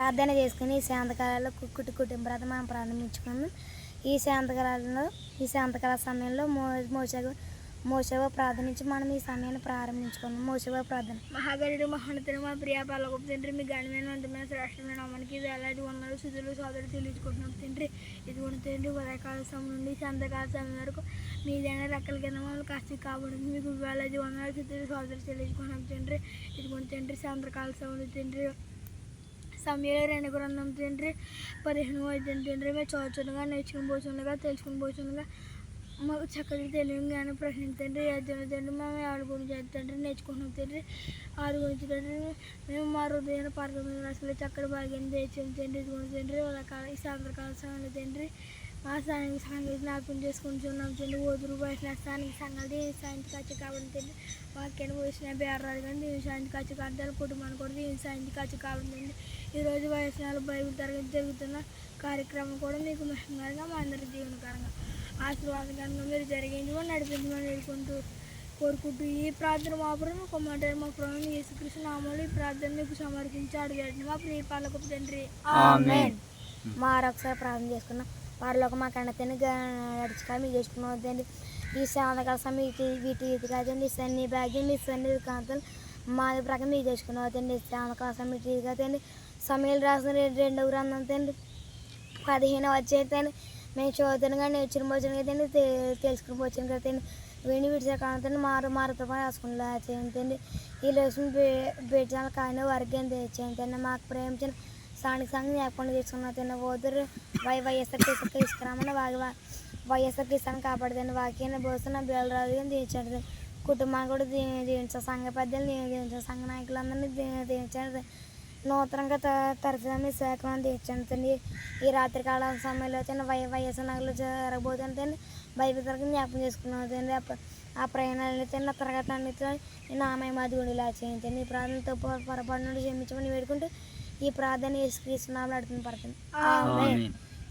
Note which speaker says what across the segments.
Speaker 1: ప్రార్థన చేసుకుని ఈ శాంతకాలలో కుటుంబ వ్రతం మనం ప్రారంభించుకున్నాం. ఈ శాంతకాల సమయంలో మోషేవ ప్రార్థనించి మనం ఈ సమయాన్ని ప్రారంభించుకున్నాం. మోషేవ ప్రార్థన.
Speaker 2: మహాగరుడు మహోన్నతుడు మా ప్రియ పాలగొప్ప తండ్రి, మీ ఘనమైన అంతమైన శ్రేష్టమైన నామానికి వేలాది వందలు స్థుతులు సోదరులు తెలియజుకుంటున్నాం తండ్రి. ఇదిగోండి తండ్రి, ఉదయకాల సమయం నుండి సాయంత్రకాల సమయం వరకు మీదైనా రెక్కల కింద మమ్మల్ని కాస్త కాబడింది. మీకు వేలాది వందలు స్థుతులు సోదరులు తెలియజుకుంటున్నాం తండ్రి. ఇదిగోండి తండ్రి, సాయంత్రకాల సమయంలో తండ్రి సమయంలో 2 గ్రంథం తండ్రి 15వ అధ్యాయం తండ్రి మేము చదువుతుండగా నేర్చుకుని పోతుండగా తెలుసుకుని పోతుండగా మాకు చక్కటి తెలియని జ్ఞానం ప్రశ్నించండి. అధ్యయనం తండ్రి మేము ఎవరి గురించి తండ్రి నేర్చుకుంటున్నాం తండ్రి. వారి గురించి తండ్రి మేము మా హృదయాన్ని పరగమైన రాసులు చక్కటి భాగ్యాన్ని తెచ్చాము తండ్రి. ఇదిగోండి తండ్రి, ఈ సాయంత్రకాల సమయంలో తండ్రి మా స్థానిక సంగతి జ్ఞాపకం చేసుకుంటున్నాం తండ్రి. ఓదురు వయసులో స్థానిక సంగతి సాయంత్రం ఖర్చు కాబట్టి తండ్రి వాక్యాన్ని పోసిన బేర్రాదు కానీ దీని సాయంత్రం ఖర్చు కాదు కుటుంబాన్ని కూడా దీని సాయంత్రం ఖర్చు కాబట్టి ఈరోజు వయసునాలు బైబిల్ తరగతి జరుగుతున్న కార్యక్రమం కూడా మీకు మహిమగా మా అందరి జీవనకరంగా ఆశీర్వాదకరంగా మీరు జరిగించమని నడిపించమని కోరుకుంటూ ఈ ప్రార్థన మాపురం కొమ్మంటారు మా ప్రభువు యేసుక్రీస్తు నామములో ఈ ప్రార్థన మీకు సమర్పించి అడిగాడు మా ప్రియ పాలకొప్ప తండ్రి.
Speaker 1: ఆమేన్. ఒకసారి ప్రార్థన చేసుకున్నాం. వారిలోకి మా కన్నతని నడుచుకొని మీరు చేసుకున్నదండి. ఈ శాంతకాల సమయం వీటి కాదండి. సన్ని భాగ్యం మీ సన్ని కాంతలు మా ప్రకారం మీరు చేసుకున్నదండి. శాంతకాల సమయం కాదండి. సమయాలు రాసిన 2వ గ్రంథం తండ్రి 15వ అధ్యాయం మేము చదువుతాను కానీ నేర్చుకుని పోచాను కదండి. తెలుసుకుని పోచాను కదండి. విని విడిచే కాదండి మారుతో రాసుకుని చేయండి. ఈ రోజు బేటాల కానీ వర్గం తెచ్చేయండి. మాకు ప్రేమించిన స్థానిక సంఘం జ్ఞాపకం చేసుకున్న ఓదరు వైఎస్ఆర్ తీసుకురామని వైఎస్ఆర్ కిసాన్ కాపాడుతుంది. వాక్యాన్ని పోస్తున్న బేలరాజు కానీ దీవించండి. కుటుంబాన్ని కూడా దీవించారు. సంఘ పెద్దలు దీవించారు. సంఘ నాయకులందరినీ దీవించండి. నూతనంగా తరచుగా మీ సేకరణ తీర్చండి. ఈ రాత్రికాల సమయంలో వైఎస్ఆర్ నగర్లో జరగబోతుందండి. బైబిల్ తరగతి జ్ఞాపకం చేసుకున్నదండి. ఆ ప్రయాణాలను తిన్న తరగతి అన్నిటిలో నామయ మధుగుడిలా చేయించండి. ఈ ప్రార్థనతో పొరపాటు నుండి క్షమించమని వేడుకుంటూ ఈ ప్రార్థన యేసుక్రీస్తునామములో అడుగుతున్న పడుతుంది. ఆమేన్.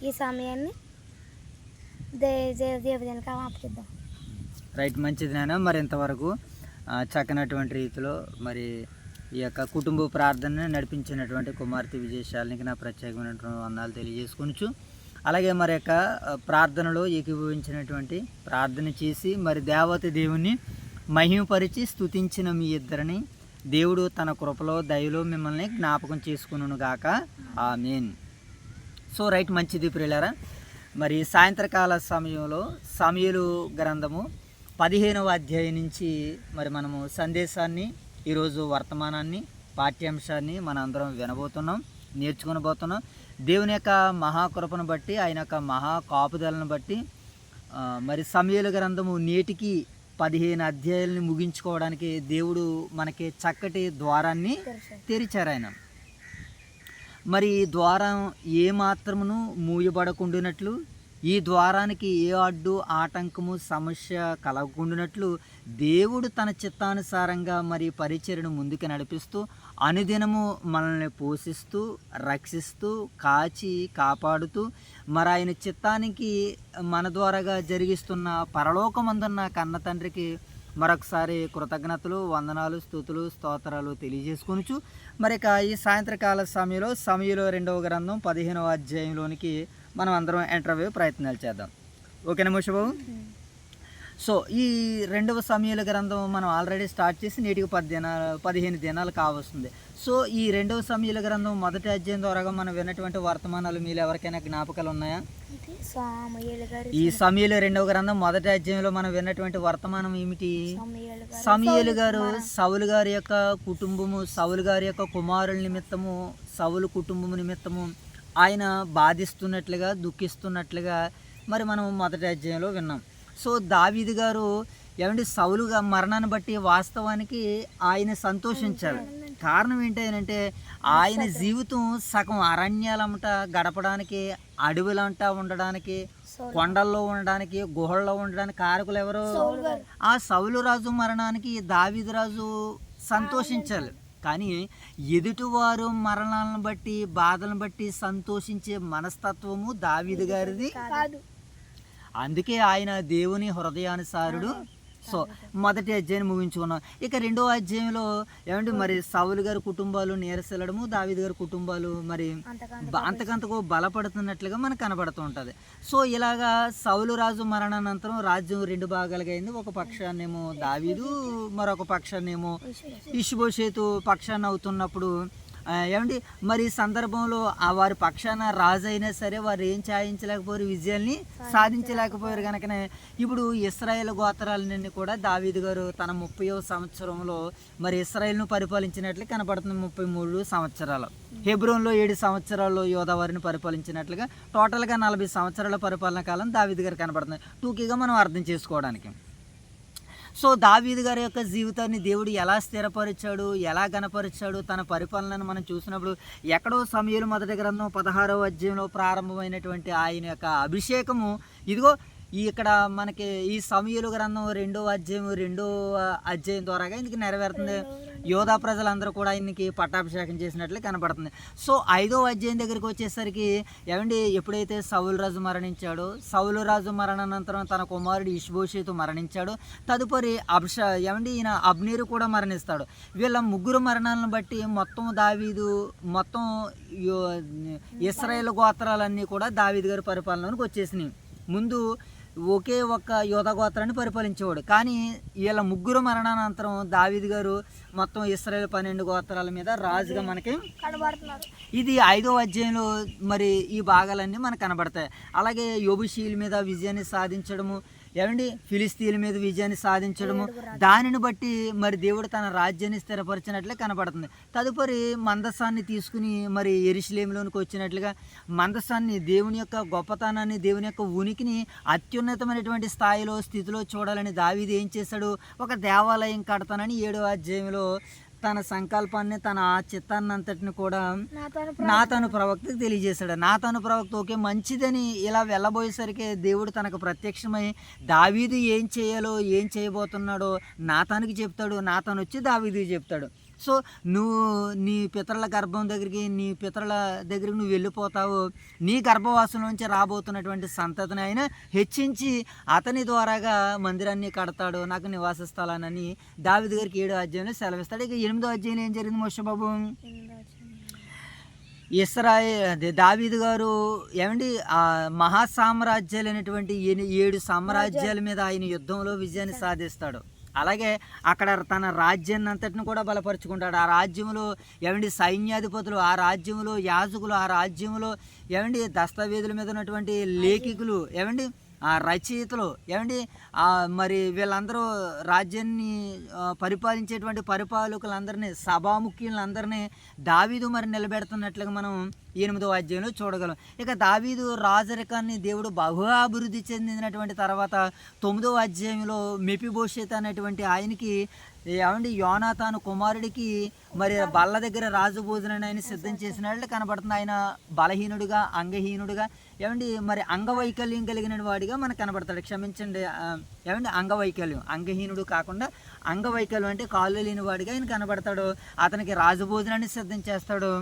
Speaker 1: ఈ సమయాన్ని దేవునికి అప్పగిద్దాం.
Speaker 3: రైట్, మంచిది నాన్న. మరి ఇంతవరకు చక్కనటువంటి రీతిలో మరి ఈ యొక్క కుటుంబ ప్రార్థనను నడిపించినటువంటి కుమార్తె విజయశాలినికి నా ప్రత్యేకమైనటువంటి వందనాలు తెలియజేసుకొనుచు, అలాగే మరి యొక్క ప్రార్థనలో ఏకీభవించినటువంటి ప్రార్థన చేసి మరి దేవత దేవుని మహిమపరిచి స్తుతించిన మీ ఇద్దరిని దేవుడు తన కృపలో దయలో మిమ్మల్ని జ్ఞాపకం చేసుకును గాక. ఆమేన్. సో రైట్, మంచిది ప్రియులారా. మరి సాయంత్రకాల సమయంలో సమూయేలు గ్రంథము 15వ అధ్యాయం నుంచి మరి మనము సందేశాన్ని, ఈరోజు వర్తమానాన్ని, పాఠ్యాంశాన్ని మన అందరం వినబోతున్నాం, నేర్చుకునబోతున్నాం. దేవుని యొక్క మహాకృపను బట్టి, ఆయన యొక్క మహా కాపుదలను బట్టి మరి సమూయేలు గ్రంథము నేటికి 15 అధ్యాయాలని ముగించుకోవడానికి దేవుడు మనకి చక్కటి ద్వారాన్ని తెరిచారు. ఆయన మరి ఈ ద్వారం ఏమాత్రమును మూయబడకుండానట్లు, ఈ ద్వారానికి ఏ అడ్డు ఆటంకము సమస్య కలగకుండానట్లు దేవుడు తన చిత్తానుసారంగా మరి పరిచర్యను ముందుకు నడిపిస్తూ అనుదినము మనల్ని పోషిస్తూ రక్షిస్తూ కాచి కాపాడుతూ మరి ఆయన చిత్తానికి మన ద్వారాగా జరిగిస్తున్న పరలోకమందున్న కన్న తండ్రికి మరొకసారి కృతజ్ఞతలు, వందనాలు, స్తుతులు, స్తోత్రాలు తెలియజేసుకొనుచు మరి ఈ సాయంత్రకాల సమయంలో సమూయేలు 2వ గ్రంథం 15వ అధ్యాయంలోనికి మనం అందరం ఎంటర్ అయ్యే ప్రయత్నాలు చేద్దాం. ఓకేనా మోషబాబు? సో ఈ 2వ సమూయేలు గ్రంథం మనం ఆల్రెడీ స్టార్ట్ చేసి నేటికి 15 దినాలు కావస్తుంది. సో ఈ 2వ సమూయేలు గ్రంథం మొదటి అధ్యాయం ద్వారా మనం విన్నటువంటి వర్తమానాలు మీరు ఎవరికైనా జ్ఞాపకాలు ఉన్నాయా? ఈ సమూయేలు 2వ గ్రంథం మొదటి అధ్యాయంలో మనం విన్నటువంటి వర్తమానం ఏమిటి? సమూయేలు గారు సౌలు గారి యొక్క కుటుంబము, సౌలు గారి యొక్క కుమారుల నిమిత్తము, సౌలు కుటుంబము నిమిత్తము ఆయన బాధిస్తున్నట్లుగా, దుఃఖిస్తున్నట్లుగా మరి మనం మొదటి అధ్యాయంలో విన్నాం. సో దావీదు గారు ఏమంటే సౌలుగా మరణాన్ని బట్టి వాస్తవానికి ఆయన సంతోషించారు. కారణం ఏంటంటే ఆయన జీవితం సగం అరణ్యాలంట గడపడానికి, అడవులంటా ఉండడానికి, కొండల్లో ఉండడానికి, గుహల్లో ఉండడానికి కారకులు ఎవరు? ఆ సౌలు రాజు మరణానికి దావీదు రాజు సంతోషించాలి. కానీ ఎదుటివారు మరణాలను బట్టి, బాధలను బట్టి సంతోషించే మనస్తత్వము దావీదు గారిది కాదు. అందుకే ఆయన దేవుని హృదయానుసారుడు సో మొదటి అధ్యాయం ముగించుకున్నాం. ఇక రెండో అధ్యాయంలో ఏమంటే మరి సౌలు గారి కుటుంబాలు నీరసెల్లడము, దావీదు గారి కుటుంబాలు మరి అంతకంతకు బలపడుతున్నట్లుగా మనకు కనబడుతూ ఉంటుంది. సో ఇలాగా సౌలు రాజు మరణానంతరం రాజ్యం రెండు భాగాలుగా అయింది. ఒక పక్షాన్నేమో దావీదు, మరొక పక్షాన్నేమో ఇష్బోషెతు పక్షాన్ని అవుతున్నప్పుడు ఏమండి మరి ఈ సందర్భంలో ఆ వారి పక్షాన రాజు అయినా సరే వారు ఏం సాధించలేకపోయారు, విజయాల్ని సాధించలేకపోయారు. కనుకనే ఇప్పుడు ఇశ్రాయేల్ గోత్రాలన్నీ కూడా దావీదు గారు తన 30వ సంవత్సరంలో మరి ఇశ్రాయేల్ను పరిపాలించినట్లు కనపడుతుంది. 33 సంవత్సరాలు, హెబ్రోన్లో 7 సంవత్సరాల్లో యోధావారిని పరిపాలించినట్లుగా టోటల్గా 40 సంవత్సరాల పరిపాలన కాలం దావీదు గారు కనపడుతుంది, టూకీగా మనం అర్థం చేసుకోవడానికి. సో దావీదు గారి యొక్క జీవితాన్ని దేవుడు ఎలా స్థిరపరిచాడు, ఎలా గణపరిచాడు, తన పరిపాలనను మనం చూసినప్పుడు ఎక్కడో సమూయేలు మొదటి గ్రంథం 16వ అధ్యాయంలో ప్రారంభమైనటువంటి ఆయన యొక్క అభిషేకము ఇదిగో ఇక్కడ మనకి ఈ సమూయేలు గ్రంథం 2వ అధ్యాయం ద్వారాగా ఇందుకు నెరవేరుతుంది. యోధా ప్రజలందరూ కూడా ఆయనకి పట్టాభిషేకం చేసినట్లు కనబడుతుంది. సో 5వ అధ్యాయం దగ్గరికి వచ్చేసరికి ఏమండి ఎప్పుడైతే సౌలు రాజు మరణించాడో, సౌలు రాజు మరణానంతరం తన కుమారుడు ఇష్బోషెతు మరణించాడు. తదుపరి ఏమండి ఈయన అబ్నేరు కూడా మరణిస్తాడు. వీళ్ళ ముగ్గురు మరణాలను బట్టి మొత్తం దావీదు మొత్తం ఇశ్రాయేలు గోత్రాలన్నీ కూడా దావీదు గారి పరిపాలనలోకి వచ్చేసినాయి. ముందు ఒకే ఒక్క యోధా గోత్రాన్ని పరిపాలించేవాడు, కానీ వీళ్ళ ముగ్గురు మరణానంతరం దావీదు గారు మొత్తం ఇశ్రాయేల్ 12 గోత్రాల మీద రాజుగా మనకి
Speaker 2: కనబడుతున్నారు.
Speaker 3: ఇది 5వ అధ్యాయంలో మరి ఈ భాగాలన్నీ మనకు కనబడతాయి. అలాగే యెబూసీయుల మీద విజయాన్ని సాధించడము, ఏమండి ఫిలిస్తీన్ల మీద విజయాన్ని సాధించడము, దానిని బట్టి మరి దేవుడు తన రాజ్యాన్ని స్థిరపరిచినట్లే కనబడుతుంది. తదుపరి మందసాన్ని తీసుకుని మరి యెరూషలేములోనికి వచ్చినట్లుగా మందసాన్ని దేవుని యొక్క గొప్పతనాన్ని, దేవుని యొక్క ఉనికిని అత్యున్నతమైనటువంటి స్థితిలో చూడాలని దావీదు ఏం చేశాడు, ఒక దేవాలయం కడతానని 7వ అధ్యాయంలో తన సంకల్పాన్ని, తన ఆ చిత్తాన్ని అంతటిని కూడా నాతాను ప్రవక్తకు తెలియజేశాడు. నాతాను ప్రవక్త ఓకే మంచిదని ఇలా వెళ్ళబోయేసరికి దేవుడు తనకు ప్రత్యక్షమై దావీదు ఏం చేయాలో, ఏం చేయబోతున్నాడో నాతానికి చెప్తాడు. నాతాను వచ్చి దావీదుకి చెప్తాడు. సో నువ్వు నీ పితరుల గర్భం దగ్గరికి, నీ పితరుల దగ్గరికి నువ్వు వెళ్ళిపోతావు, నీ గర్భవాసం నుంచి రాబోతున్నటువంటి సంతతిని ఆయన హెచ్చించి అతని ద్వారాగా మందిరాన్ని కడతాడు, నాకు నివాస స్థలాన్ని దావీదు గారికి 7వ అధ్యాయంలో సెలవిస్తాడు. ఇక 8వ అధ్యాయంలో ఏం జరిగింది మోషే బాబు? దావీదు గారు ఏమండి ఆ మహాసామ్రాజ్యాలు అయినటువంటి 7 సామ్రాజ్యాల మీద ఆయన యుద్ధంలో విజయాన్ని సాధిస్తాడు. అలాగే అక్కడ తన రాజ్యాన్ని అంతటిని కూడా బలపరుచుకుంటాడు. ఆ రాజ్యంలో ఏమండి సైన్యాధిపతులు, ఆ రాజ్యంలో యాజకులు, ఆ రాజ్యంలో ఏమండి దస్తావేజుల మీద ఉన్నటువంటి లేఖికులు, ఏమండి ఆ రచయితలు, ఏమండి మరి వీళ్ళందరూ రాజ్యాన్ని పరిపాలించేటువంటి పరిపాలకులందరినీ, సభాముఖ్యులందరినీ దావీదు మరి నిలబెడుతున్నట్లుగా మనం 8వ అధ్యాయంలో చూడగలం. ఇక దావీదు రాజరికాన్ని దేవుడు బహు అభివృద్ధి చెందినటువంటి తర్వాత 9వ అధ్యాయంలో మెఫీబోషెత్ అనేటువంటి ఆయనకి ఏమండి యోనాతాను కుమారుడికి మరి బల్ల దగ్గర రాజు భోజనాన్ని ఆయన సిద్ధం చేసినట్లు కనబడుతుంది. ఆయన బలహీనుడుగా, అంగహీనుడుగా, ఏమండి మరి అంగవైకల్యం కలిగిన వాడిగా మనకు కనబడతాడు. క్షమించండి, ఏమండి అంగవైకల్యం, అంగహీనుడు కాకుండా అంగవైకల్యం అంటే కాళ్ళు లేని వాడిగా ఆయన కనబడతాడు. అతనికి రాజు భోజనాన్ని సిద్ధం చేస్తాడు.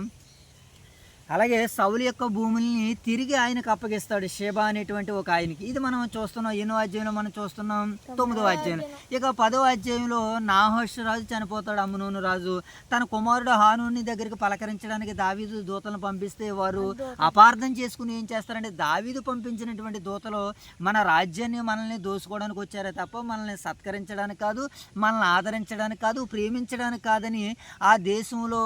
Speaker 3: అలాగే సౌలు యొక్క భూముల్ని తిరిగి ఆయనకు అప్పగిస్తాడు, షేబా అనేటువంటి ఒక ఆయనకి. ఇది మనం చూస్తున్నాం. 8వ అధ్యాయంలో మనం చూస్తున్నాం 9వ అధ్యాయంలో. ఇక 10వ అధ్యాయంలో నాహోష్ రాజు చనిపోతాడు. అమ్నోను రాజు తన కుమారుడు హానూని దగ్గరికి పలకరించడానికి దావీదు దూతలను పంపిస్తే వారు అపార్థం చేసుకుని ఏం చేస్తారంటే, దావీదు పంపించినటువంటి దూతలు మన రాజ్యాన్ని, మనల్ని దోసుకోవడానికి వచ్చారే తప్ప మనల్ని సత్కరించడానికి కాదు, మనల్ని ఆదరించడానికి కాదు, ప్రేమించడానికి కాదని ఆ దేశంలో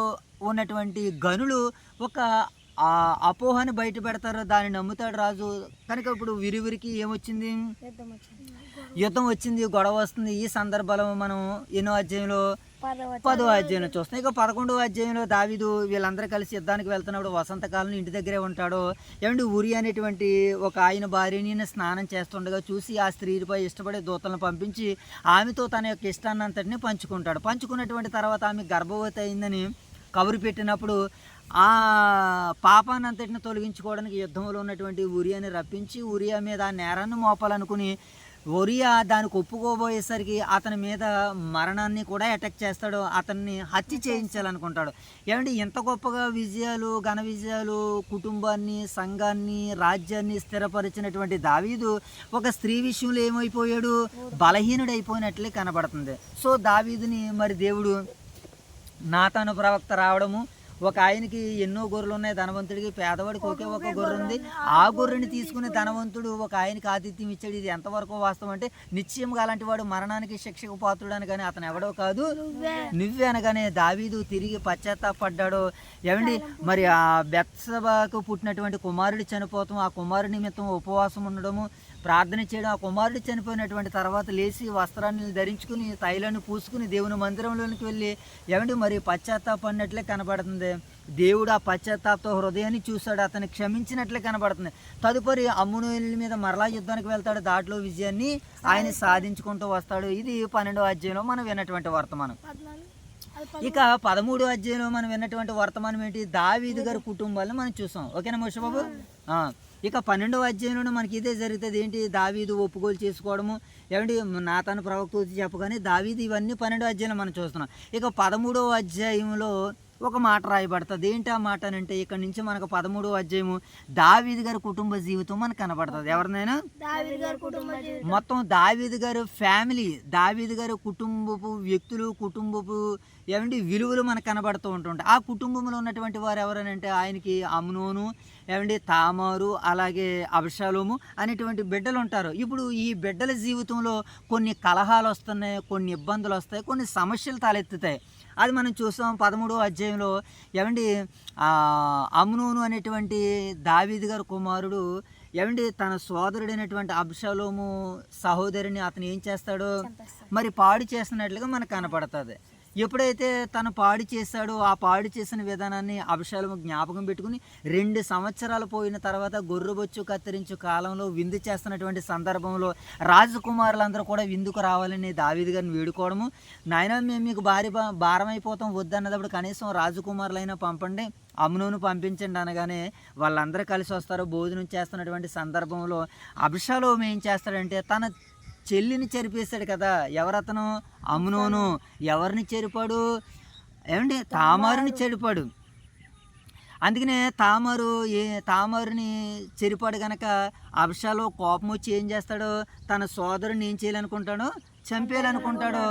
Speaker 3: ఉన్నటువంటి గనులు ఒక అపోహని బయట పెడతారు. దాన్ని నమ్ముతాడు రాజు. కనుక ఇప్పుడు విరివిరికి ఏమొచ్చింది? యుద్ధం వచ్చింది, గొడవ వస్తుంది. ఈ సందర్భంలో మనం 8వ అధ్యాయంలో 10వ అధ్యాయంలో చూస్తాం. ఇక 11వ అధ్యాయంలో దావీదు వీళ్ళందరూ కలిసి యుద్ధానికి వెళ్తున్నప్పుడు వసంతకాలంలో ఇంటి దగ్గరే ఉంటాడు. ఏమంటే ఉరి అనేటువంటి ఒక ఆయన భార్యని స్నానం చేస్తుండగా చూసి ఆ స్త్రీపై ఇష్టపడే దూతలను పంపించి ఆమెతో తన యొక్క ఇష్టాన్ని అంతటిని పంచుకుంటాడు. పంచుకున్నటువంటి తర్వాత ఆమె గర్భవతి అయిందని కబురు పెట్టినప్పుడు ఆ పాపాన్ని అంతటిని తొలగించుకోవడానికి యుద్ధంలో ఉన్నటువంటి ఉరియాని రప్పించి ఉరియా మీద ఆ నేరాన్ని మోపాలనుకుని ఒరియా దానికి ఒప్పుకోబోయేసరికి అతని మీద మరణాన్ని కూడా అటాక్ చేస్తాడు, అతన్ని హత్య చేయించాలనుకుంటాడు. ఏమంటే ఇంత గొప్పగా విజయాలు, ఘన విజయాలు, కుటుంబాన్ని, సంఘాన్ని, రాజ్యాన్ని స్థిరపరిచినటువంటి దావీదు ఒక స్త్రీ విషయంలో ఏమైపోయాడు, బలహీనుడైపోయినట్లే కనబడుతుంది. సో దావీదుని మరి దేవుడు నాతాను ప్రవక్త రావడము, ఒక ఆయనకి ఎన్నో గొర్రెలు ఉన్నాయి, ధనవంతుడికి, పేదవాడికి ఒకే ఒక గొర్రె ఉంది. ఆ గొర్రెని తీసుకుని ధనవంతుడు ఒక ఆయనకి ఆతిథ్యం ఇచ్చాడు. ఇది ఎంతవరకు వాస్తవం అంటే నిశ్చయంగా అలాంటి వాడు మరణానికి శిక్షకు పాత్రుడు అని, కానీ అతను ఎవడో కాదు నువ్వే అనగానే దావీదు తిరిగి పశ్చాత్తాపడ్డాడు. ఏమండి మరి ఆ బెత్షెబాకు పుట్టినటువంటి కుమారుడు చనిపోతాం, ఆ కుమారుడి నిమిత్తం ఉపవాసం ఉండడము, ప్రార్థన చేయడం, ఆ కుమారుడు చనిపోయినటువంటి తర్వాత లేచి వస్త్రాన్ని ధరించుకుని తైలాన్ని పూసుకుని దేవుని మందిరంలోనికి వెళ్ళి ఏమంటే మరి పశ్చాత్తాపడినట్లే కనబడుతుంది. దేవుడు ఆ పశ్చాత్తాపతో హృదయాన్ని చూశాడు, అతన్ని క్షమించినట్లే కనబడుతుంది. తదుపరి అమ్నోను మీద మరలా యుద్ధానికి వెళ్తాడు, దాంట్లో విజయాన్ని ఆయన సాధించుకుంటూ వస్తాడు. ఇది 12వ అధ్యాయంలో మనం విన్నటువంటి వర్తమానం. ఇక 13వ అధ్యాయంలో మనం విన్నటువంటి వర్తమానం ఏంటి, దావీదు గారి కుటుంబాలను మనం చూసాం. ఓకేనా మోషే బాబు? ఇక 12వ అధ్యాయంలో మనకి ఇదే జరుగుతుంది. ఏంటి, దావీదు ఒప్పుకోలు చేసుకోవడము, ఏమంటే నాతాను ప్రవక్త చెప్పగానే దావీదు, ఇవన్నీ 12వ అధ్యాయంలో మనం చూస్తున్నాం. ఇక 13వ అధ్యాయంలో ఒక మాట రాయబడుతుంది. ఏంటి ఆ మాట అని అంటే, ఇక్కడ నుంచి మనకు 13వ అధ్యాయము దావీదు గారి కుటుంబ జీవితం మనకు కనబడుతుంది. ఎవరినైనా మొత్తం దావీదు గారి ఫ్యామిలీ, దావీదు గారి కుటుంబపు వ్యక్తులు, కుటుంబపు ఏమంటే విలువలు మనకు కనబడుతూ ఉంటుంటాయి. ఆ కుటుంబంలో ఉన్నటువంటి వారు ఎవరనంటే ఆయనకి అమ్నోను, ఏమంటే తామారు, అలాగే అబ్షాలోము అనేటువంటి బిడ్డలు ఉంటారు. ఇప్పుడు ఈ బిడ్డల జీవితంలో కొన్ని కలహాలు వస్తున్నాయి, కొన్ని ఇబ్బందులు వస్తాయి, కొన్ని సమస్యలు తలెత్తుతాయి. అది మనం చూసాం 13వ అధ్యాయంలో. ఏమండి అమ్నోను అనేటువంటి దావీదు గారి కుమారుడు ఏమండి తన సోదరుడైనటువంటి అబ్షాలోము సహోదరిని అతను ఏం చేస్తాడో మరి పాడు చేస్తున్నట్లుగా మనకు కనపడుతుంది. ఎప్పుడైతే తను పాడు చేశాడో ఆ పాడు చేసిన విధానాన్ని అబ్షాలోము జ్ఞాపకం పెట్టుకుని 2 సంవత్సరాలు పోయిన తర్వాత గొర్రెబొచ్చు కత్తిరించు కాలంలో విందు చేస్తున్నటువంటి సందర్భంలో రాజకుమారులందరూ కూడా విందుకు రావాలని దావీదు గారిని వేడుకోవడము, నాయన మేము మీకు భారం అయిపోతాం వద్దన్నప్పుడు కనీసం రాజకుమారులైనా పంపండి, అమ్నోను పంపించండి అనగానే వాళ్ళందరూ కలిసి వస్తారు. భోజనం చేస్తున్నటువంటి సందర్భంలో అబ్షాలోము ఏం చేస్తాడంటే తన చెల్లిని చెరిపేశాడు కదా. ఎవరతను? అమ్నోను. ఎవరిని చెరిపాడు? ఏమండి తామారుని చెరిపాడు. అందుకనే తామారుని చెరిపాడు కనుక అబ్షాలో కోపం వచ్చి ఏం చేస్తాడు, తన సోదరుని ఏం చేయాలనుకుంటాడో, చంపేయాలనుకుంటాడు.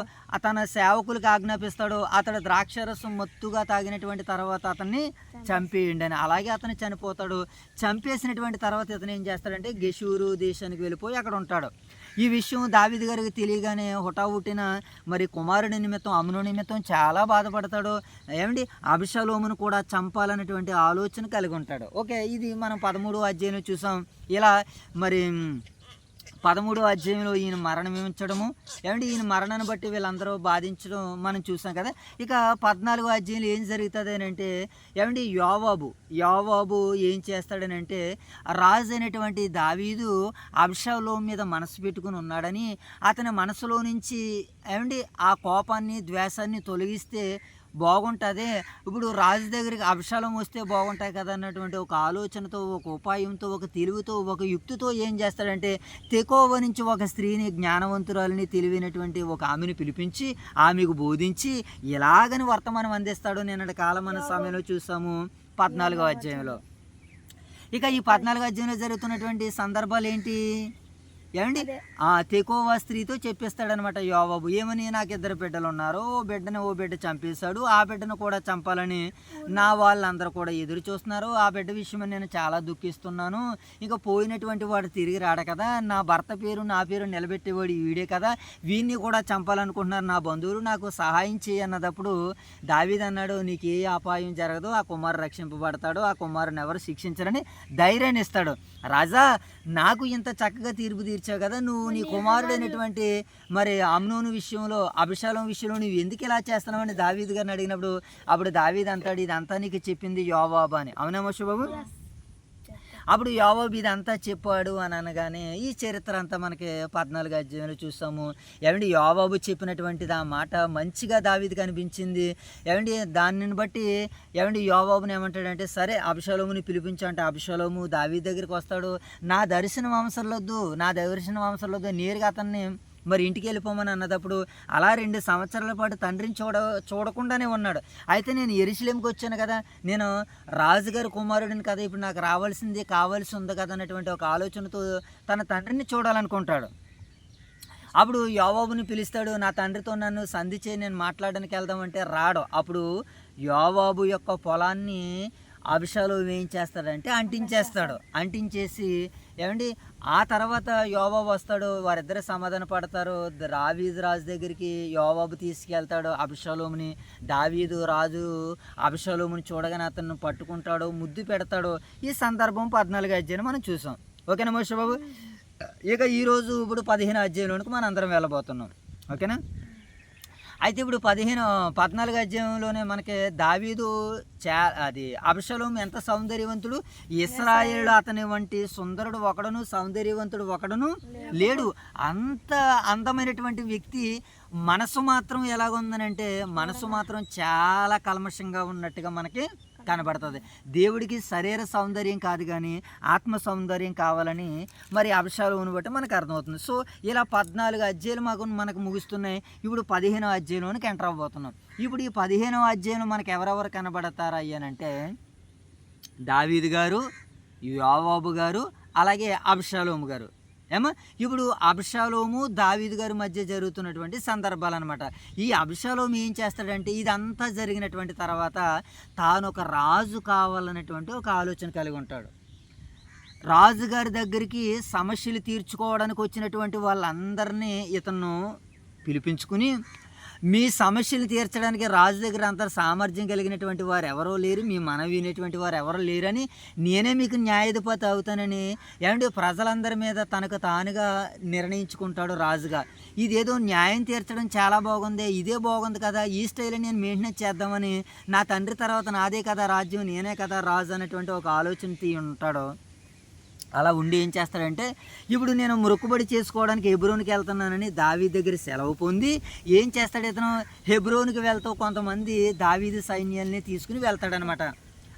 Speaker 3: తన సేవకులకు ఆజ్ఞాపిస్తాడు, అతడు ద్రాక్షరసం మత్తుగా తాగినటువంటి తర్వాత అతన్ని చంపేయండి అని. అలాగే అతను చనిపోతాడు. చంపేసినటువంటి తర్వాత ఇతను ఏం చేస్తాడంటే గెషూరు దేశానికి వెళ్ళిపోయి అక్కడ ఉంటాడు. ఈ విషయం దావీదు గారికి తెలియగానే హుటాహుటిన మరి కుమారుడి నిమిత్తం, అమ్నోను నిమిత్తం చాలా బాధపడతాడు. ఏమండి అబ్షాలోమును కూడా చంపాలనేటువంటి ఆలోచన కలిగి ఉంటాడు. ఓకే, ఇది మనం 13వ అధ్యాయంలో చూసాం. ఇలా మరి 13వ అధ్యాయంలో ఈయన మరణించడము, ఏమంటే ఈయన మరణాన్ని బట్టి వీళ్ళందరూ బాధించడం మనం చూసాం కదా. ఇక 14వ అధ్యాయంలో ఏం జరుగుతుంది అని అంటే, ఏమంటే యోవాబు ఏం చేస్తాడని అంటే, రాజు అయినటువంటి దావీదు అబ్షాలోము మీద మనసు పెట్టుకుని ఉన్నాడని అతని మనసులో నుంచి ఏమంటే ఆ కోపాన్ని, ద్వేషాన్ని తొలగిస్తే బాగుంటుంది, ఇప్పుడు రాజు దగ్గరికి అబ్షాలోము వస్తే బాగుంటాయి కదా అన్నటువంటి ఒక ఆలోచనతో, ఒక ఉపాయంతో, ఒక తెలివితో, ఒక యుక్తితో ఏం చేస్తాడంటే తెకోవ నుంచి ఒక స్త్రీని, జ్ఞానవంతురాలని, తెలివైనటువంటి ఒక ఆమెను పిలిపించి ఆమెకు బోధించి ఇలాగని వర్తమానం అందిస్తాడు. నిన్నటి కాలం మన సమయంలో చూసాము 14వ అధ్యాయంలో. ఇక ఈ 14వ అధ్యాయంలో జరుగుతున్నటువంటి సందర్భాలు ఏంటి, ఏమండి తెకోవా స్త్రీతో చెప్పేస్తాడనమాట యోవాబు. ఏమని, నాకు 2 బిడ్డలు ఉన్నారు, ఓ బిడ్డ చంపేశాడు, ఆ బిడ్డను కూడా చంపాలని నా వాళ్ళందరూ కూడా ఎదురు చూస్తున్నారు, ఆ బిడ్డ విషయమని నేను చాలా దుఃఖిస్తున్నాను. ఇంకా పోయినటువంటి వాడు తిరిగి రాడు కదా, నా భర్త పేరు నా పేరు నిలబెట్టేవాడు వీడే కదా, వీడిని కూడా చంపాలనుకుంటున్నారు నా బంధువులు, నాకు సహాయం చేయన్నప్పుడు దావీదు అన్నాడు, నీకు ఏ అపాయం జరగదు, ఆ కుమారుడు రక్షింపబడతాడు, ఆ కుమారుని ఎవరు శిక్షించరని ధైర్యాన్ని ఇస్తాడు. రాజా, నాకు ఇంత చక్కగా తీర్పు తీర్చావు కదా, నువ్వు నీ కుమారుడైనటువంటి మరి అమ్నోను విషయంలో, అబ్షాలోము విషయంలో నువ్వు ఎందుకు ఇలా చేస్తున్నావని దావీదు గారిని అడిగినప్పుడు అప్పుడు దావీదు అంటాడు, ఇదంతా నీకు చెప్పింది యోవాబు అని. అవునా మోషే బాబు? అప్పుడు యోవాబు ఇదంతా చెప్పాడు అని అనగానే ఈ చరిత్ర అంతా మనకి 14 అధ్యాయంలో చూస్తాము. ఏమండి యోవాబు చెప్పినటువంటిది ఆ మాట మంచిగా దావీదుకి అనిపించింది. ఏమండి దానిని బట్టి ఏమండి యోవాబుని ఏమంటాడంటే సరే అబ్షాలోముని పిలిపించు అంటే అబ్షాలోము దావీదు దగ్గరికి వస్తాడు. నా దర్శనం అవసరం లేదు నేరుగా అతన్ని మరి ఇంటికి వెళ్ళిపోమని అన్నదప్పుడు అలా 2 సంవత్సరాల పాటు తండ్రిని చూడకుండానే ఉన్నాడు. అయితే నేను యెరూషలేముకి వచ్చాను కదా, నేను రాజుగారి కుమారుడిని కదా, ఇప్పుడు నాకు కావాల్సి ఉంది కదా అన్నటువంటి ఒక ఆలోచనతో తన తండ్రిని చూడాలనుకుంటాడు. అప్పుడు యోవాబుని పిలుస్తాడు. నా తండ్రితో నన్ను సంధి చేయి, నేను మాట్లాడడానికి వెళ్దామంటే రాడు. అప్పుడు యోవాబు యొక్క పొలాన్ని అబ్షాలోము ఏం చేస్తాడంటే అంటించేసి ఏమండి ఆ తర్వాత యోవాబు వస్తాడు. వారిద్దరు సమాధాన పడతారు. దావీదు రాజు దగ్గరికి యోవాబు తీసుకెళ్తాడు అబ్షాలోముని. దావీదు రాజు అబ్షాలోముని చూడగానే అతన్ని పట్టుకుంటాడు, ముద్దు పెడతాడు. ఈ సందర్భం 14 అధ్యాయం మనం చూసాం. ఓకేనా మోషే బాబు? ఇక ఈరోజు ఇప్పుడు 15 అధ్యాయంలోనికి మనం అందరం వెళ్ళబోతున్నాం. ఓకేనా? అయితే ఇప్పుడు 14 అధ్యాయంలోనే మనకి దావీదు అబ్షాలోము ఎంత సౌందర్యవంతుడు, ఇశ్రాయేలు అతని వంటి సుందరుడు ఒకడును సౌందర్యవంతుడు ఒకడును లేడు. అంత అందమైనటువంటి వ్యక్తి మనసు మాత్రం ఎలాగుందనంటే మనసు మాత్రం చాలా కల్మషంగా ఉన్నట్టుగా మనకి కనబడుతుంది. దేవుడికి శరీర సౌందర్యం కాదు కానీ ఆత్మ సౌందర్యం కావాలని మరి అబ్షాలోమును బట్టి మనకు అర్థమవుతుంది. సో ఇలా 14 అధ్యాయాలు మనకు ముగుస్తున్నాయి. ఇప్పుడు 15వ అధ్యాయంలోనికి ఎంటర్ అవ్వబోతున్నాం. ఇప్పుడు ఈ 15వ అధ్యాయంలో మనకు ఎవరెవరు కనబడతారు అయ్యానంటే దావీదు గారు, యోవాబు గారు, అలాగే అబ్షాలోము గారు. ఇప్పుడు అబ్షాలోము దావీదు గారి మధ్య జరుగుతున్నటువంటి సందర్భాలు అనమాట. ఈ అబ్షాలోము ఏం చేస్తాడంటే ఇదంతా జరిగినటువంటి తర్వాత తాను ఒక రాజు కావాలనేటువంటి ఒక ఆలోచన కలిగి ఉంటాడు. రాజుగారి దగ్గరికి సమస్యలు తీర్చుకోవడానికి వచ్చినటువంటి వాళ్ళందరినీ ఇతను పిలిపించుకుని మీ సమస్యలు తీర్చడానికి రాజు దగ్గర అంత సామర్థ్యం కలిగినటువంటి వారు ఎవరో లేరు, మీ మనవి వినేటువంటి వారు ఎవరో లేరని నేనే మీకు న్యాయాధిపతి అవుతానని ఏమంటే ప్రజలందరి మీద తనకు తానుగా నిర్ణయించుకుంటాడు రాజుగా. ఇదేదో న్యాయం తీర్చడం చాలా బాగుంది, ఇదే బాగుంది కదా, ఈ స్టైల్ నేను మెయింటెనెన్స్ చేద్దామని నా తండ్రి తర్వాత నాదే కదా రాజ్యం, నేనే కదా రాజు అనేటువంటి ఒక ఆలోచన ఉంటాడు. అలా ఉండి ఏం చేస్తాడంటే ఇప్పుడు నేను మొక్కుబడి చేసుకోవడానికి హెబ్రోన్కి వెళ్తున్నానని దావీదు దగ్గర సెలవు పొంది ఏం చేస్తాడు ఇతను హెబ్రోన్కి వెళ్తూ కొంతమంది దావీదు సైన్యాల్ని తీసుకుని వెళ్తాడనమాట.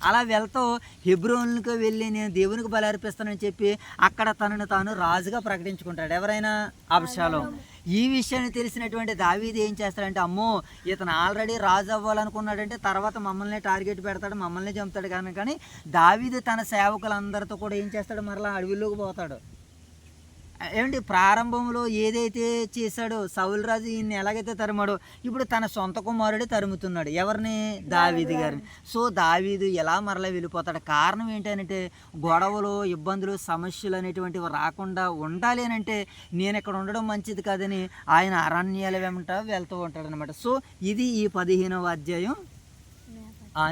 Speaker 3: అలా వెళ్తూ హెబ్రోన్కి వెళ్ళి నేను దేవునికి బలి అర్పిస్తానని చెప్పి అక్కడ తనను తాను రాజుగా ప్రకటించుకుంటాడు. ఎవరైనా అబ్షాలోము. ఈ విషయాన్ని తెలిసినటువంటి దావీదు ఏం చేస్తాడంటే అమ్మో ఇతను ఆల్రెడీ రాజు అవ్వాలనుకున్నాడంటే తర్వాత మమ్మల్ని టార్గెట్ పెడతాడు, మమ్మల్ని చంపుతాడు కానీ దావీదు తన సేవకులందరితో కూడా ఏం చేస్తాడు మరలా అడవిలోకి పోతాడు. ఏమంటే ప్రారంభంలో ఏదైతే చేశాడో సౌలు రాజు ఈయన్ని ఎలాగైతే తరిమాడో ఇప్పుడు తన సొంత కుమారుడే తరుముతున్నాడు. ఎవరిని? దావీదు గారిని. సో దావీదు ఎలా మరలా వెళ్ళిపోతాడు? కారణం ఏంటంటే గొడవలు, ఇబ్బందులు, సమస్యలు అనేటువంటివి రాకుండా ఉండాలి అని అంటే నేను ఇక్కడ ఉండడం మంచిది కాదని ఆయన అరణ్యాల వెంట వెళ్తూ ఉంటాడు అనమాట. సో ఇది ఈ 15వ అధ్యాయం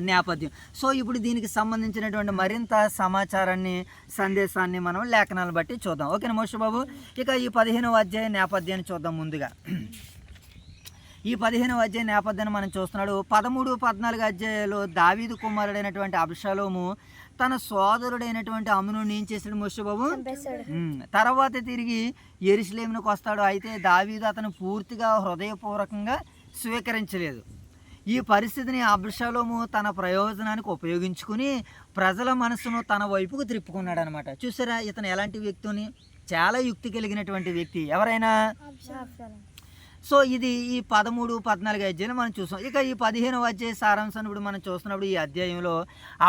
Speaker 3: నేపథ్యం. సో ఇప్పుడు దీనికి సంబంధించినటువంటి మరింత సమాచారాన్ని, సందేశాన్ని మనం లేఖనాలను బట్టి చూద్దాం. ఓకేనా మోషే బాబు? ఇక ఈ 15వ అధ్యాయ నేపథ్యాన్ని చూద్దాం. ముందుగా ఈ 15వ అధ్యాయ నేపథ్యాన్ని మనం చూస్తున్నాడు. 13, 14 అధ్యాయాలు దావీదు కుమారుడైనటువంటి అబ్షాలోము తన సోదరుడైనటువంటి అమ్నోను ఏం చేశాడు మోషే బాబు? తర్వాత తిరిగి యెరూషలేమునకు వస్తాడు. అయితే దావీదు అతను పూర్తిగా హృదయపూర్వకంగా స్వీకరించలేదు. ఈ పరిస్థితిని అబ్షాలోము తన ప్రయోజనానికి ఉపయోగించుకుని ప్రజల మనసును తన వైపుకు త్రిప్పుకున్నాడు అనమాట. చూసారా ఇతను ఎలాంటి వ్యక్తిని? చాలా యుక్తి కలిగినటువంటి వ్యక్తి. ఎవరైనా? సో ఇది ఈ 13, 14 అధ్యాయులు మనం చూసాం. ఇక ఈ 15వ అధ్యాయ సారాంశాన్ని ఇప్పుడు మనం చూస్తున్నప్పుడు ఈ అధ్యాయంలో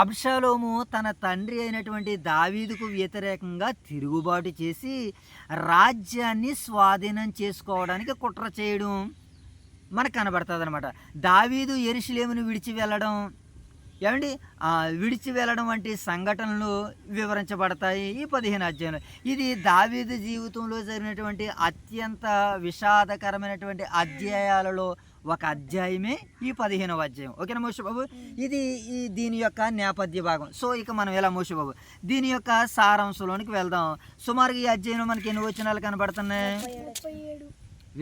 Speaker 3: అబ్షాలోము తన తండ్రి అయినటువంటి దావీదుకు వ్యతిరేకంగా తిరుగుబాటు చేసి రాజ్యాన్ని స్వాధీనం చేసుకోవడానికి కుట్ర చేయడం మనకు కనబడుతుంది అనమాట. దావీదు యెరూషలేమును విడిచి వెళ్ళడం వంటి సంఘటనలు వివరించబడతాయి ఈ 15 అధ్యాయంలో. ఇది దావీదు జీవితంలో జరిగినటువంటి అత్యంత విషాదకరమైనటువంటి అధ్యాయాలలో ఒక అధ్యాయమే ఈ 15వ అధ్యాయం. ఓకేనా మోషే బాబు? ఇది దీని యొక్క నేపథ్య భాగం. సో ఇక మనం ఎలా మోషే బాబు దీని యొక్క సారాంశంలోనికి వెళ్దాం. సుమారుగా ఈ అధ్యాయంలో మనకి ఎన్ని వచనాలు కనబడుతున్నాయి?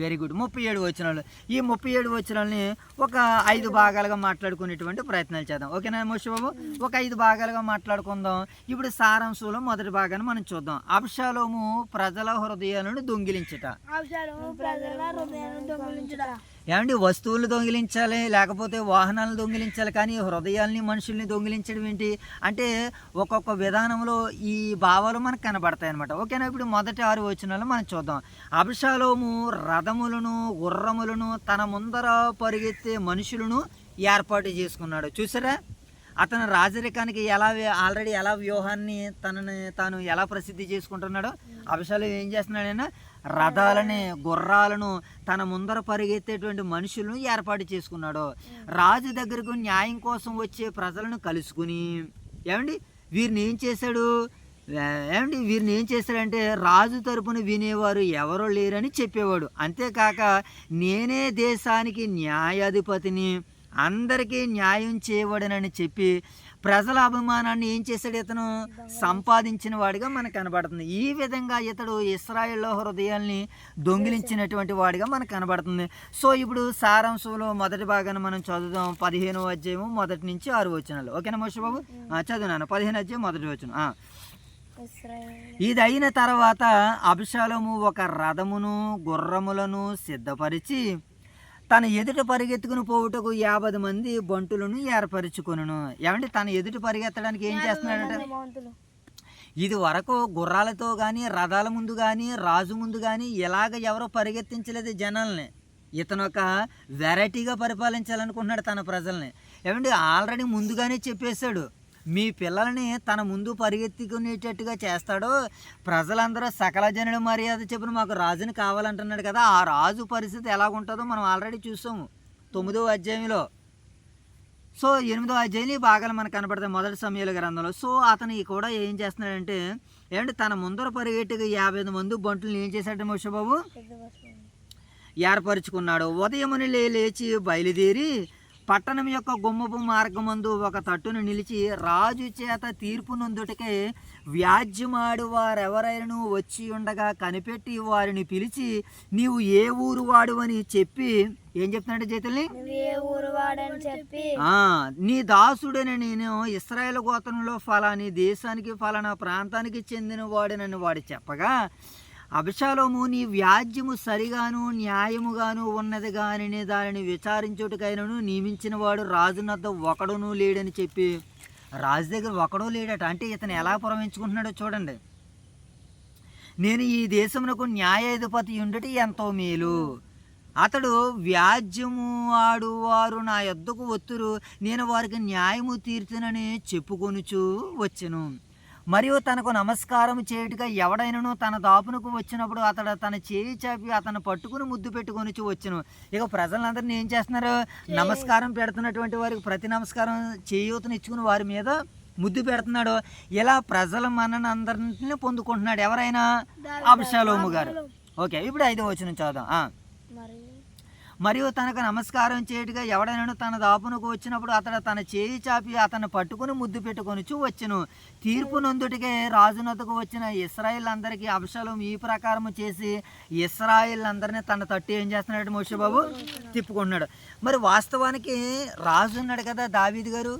Speaker 3: Very good. 37 వచనాలు. ఈ 37 వచనాలని ఒక 5 భాగాలుగా మాట్లాడుకునేటువంటి ప్రయత్నాలు చేద్దాం. ఓకేనా మోషే బాబు? ఒక 5 భాగాలుగా మాట్లాడుకుందాం. ఇప్పుడు సారాంశంలో మొదటి భాగాన్ని మనం చూద్దాం. అబ్షాలోము ప్రజల హృదయాలను దొంగిలించుట. ఏమండి, వస్తువులు దొంగిలించాలి, లేకపోతే వాహనాలను దొంగిలించాలి, కానీ హృదయాల్ని మనుషుల్ని దొంగిలించడం ఏంటి అంటే ఒక్కొక్క విధానంలో ఈ భావాలు మనకు కనబడతాయి అనమాట. ఓకేనా? ఇప్పుడు మొదటి 6 వచనాలు మనం చూద్దాం. అబ్షాలోము రథములను గుర్రములను తన ముందర పరిగెత్తే మనుషులను ఏర్పాటు చేసుకున్నాడు. చూసారా, అతను రాజరికానికి ఆల్రెడీ ఎలా వ్యూహాన్ని తనని తాను ఎలా ప్రసిద్ధి చేసుకుంటున్నాడో. అబ్షాలోము ఏం చేస్తున్నాడైనా రథాలని గుర్రాలను తన ముందర పరిగెత్తేటువంటి మనుషులను ఏర్పాటు చేసుకున్నాడు. రాజు దగ్గరకు న్యాయం కోసం వచ్చే ప్రజలను కలుసుకుని వీరిని ఏం చేశాడంటే రాజు తరపున వినేవారు ఎవరో లేరని చెప్పేవాడు. అంతేకాక నేనే దేశానికి న్యాయాధిపతిని, అందరికీ న్యాయం చేయబడనని చెప్పి ప్రజల అభిమానాన్ని ఏం చేశాడు, ఇతను సంపాదించిన వాడిగా మనకు కనబడుతుంది. ఈ విధంగా ఇతడు ఇశ్రాయేలు హృదయాల్ని దొంగిలించినటువంటి వాడిగా మనకు కనబడుతుంది. సో ఇప్పుడు సారాంశంలో మొదటి భాగాన్ని మనం చదువుదాం. 15వ అధ్యాయం 1 నుంచి 6 వచనాలు. ఓకేనా మోషే బాబు? చదువునాను. 15వ అధ్యాయం 1వ వచనం. ఇది అయిన తర్వాత అబ్షాలోము ఒక రథమును గుర్రములను సిద్ధపరిచి తన ఎదుట పరిగెత్తుకుని పోవుటకు 50 మంది బంటులను ఏర్పరచుకొనును. తన ఎదుట పరిగెత్తడానికి ఏం చేస్తున్నాడంటే, ఇది వరకు గుర్రాలతో కానీ రథాల ముందు కానీ రాజు ముందు కానీ ఇలాగ ఎవరో పరిగెత్తించలేదు జనాల్ని. ఇతను ఒక వెరైటీగా పరిపాలించాలనుకుంటున్నాడు తన ప్రజల్ని. ఆల్రెడీ ముందుగానే చెప్పేశాడు, మీ పిల్లల్ని తన ముందు పరిగెత్తుకునేటట్టుగా చేస్తాడో ప్రజలందరూ సకల జనుల మర్యాద చెప్పిన మాకు రాజుని కావాలంటున్నాడు కదా. ఆ రాజు పరిస్థితి ఎలాగుంటుందో మనం ఆల్రెడీ చూసాము 9వ అధ్యాయంలో. సో 8వ అధ్యాయంలో ఈ భాగాలు మనకు కనపడతాయి మొదటి సమూయేలు గ్రంథంలో. సో అతను కూడా ఏం చేస్తున్నాడంటే తన ముందర పరిగెట్టుకు 50 మంది బంటులను ఏం చేశాడు మోషే బాబు? ఏర్పరచుకున్నాడు. ఉదయముని లేచి బయలుదేరి పట్టణం యొక్క గుమ్మపు మార్గమందు ఒక తట్టును నిలిచి రాజు చేత తీర్పు నొందుటకై వ్యాజ్యమాడు వారెవరైనా వచ్చి ఉండగా కనిపెట్టి వారిని పిలిచి నీవు ఏ ఊరు వాడు అని చెప్పి ఏం చెప్తున్నాడు జైతుల్ని? నీ దాసుడని నేను ఇశ్రాయేలు గోత్రంలో ఫలాని దేశానికి ఫలానా ప్రాంతానికి చెందిన వాడినని వాడు చెప్పగా అబ్షాలోము నీ వ్యాజ్యము సరిగాను న్యాయముగాను ఉన్నది కానీ దానిని విచారించుటకైనను నియమించిన వాడు రాజునద్ద ఒకడును లేడని చెప్పి, రాజు దగ్గర ఒకడో లేడట. అంటే ఇతను ఎలా పురమించుకుంటున్నాడో చూడండి. నేను ఈ దేశమునకు న్యాయాధిపతి ఉండటి ఎంతో మేలు. అతడు వ్యాజ్యము ఆడువారు నా యొద్దకు వత్తురు, నేను వారికి న్యాయము తీర్చునని చెప్పుకొనుచు వచ్చెను. మరియు తనకు నమస్కారం చేయుటగా ఎవడైనను తన దాపునకు వచ్చినప్పుడు అతడు తన చేయి చాపి అతను పట్టుకుని ముద్దు పెట్టుకొని వచ్చును. ఇక ప్రజలందరినీ ఏం చేస్తున్నారు? నమస్కారం పెడుతున్నటువంటి వారికి ప్రతి నమస్కారం చేయూతను ఇచ్చుకుని వారి మీద ముద్దు పెడుతున్నాడు. ఇలా ప్రజల మనని అందరినీ పొందుకుంటున్నాడు. ఎవరైనా? అబ్షాలోము గారు. ఓకే, ఇప్పుడు 5వ వచనం చదువుదాం. మరియు తనకు నమస్కారం చేయుటగా ఎవడైనా తన దాపునకు వచ్చినప్పుడు అతడు తన చేయి చాపి అతను పట్టుకుని ముద్దు పెట్టుకొని వచ్చెను. తీర్పు నొందుటికే రాజునొద్దకు వచ్చిన ఇశ్రాయేల్ అందరికీ అబ్షాలోము ఈ ప్రకారం చేసి ఇశ్రాయేల్ అందరినీ తన తట్టు ఏం చేస్తున్నాడు మోషే బాబు? తిప్పుకుంటున్నాడు. మరి వాస్తవానికి రాజు ఉన్నాడు కదా దావీదు గారు,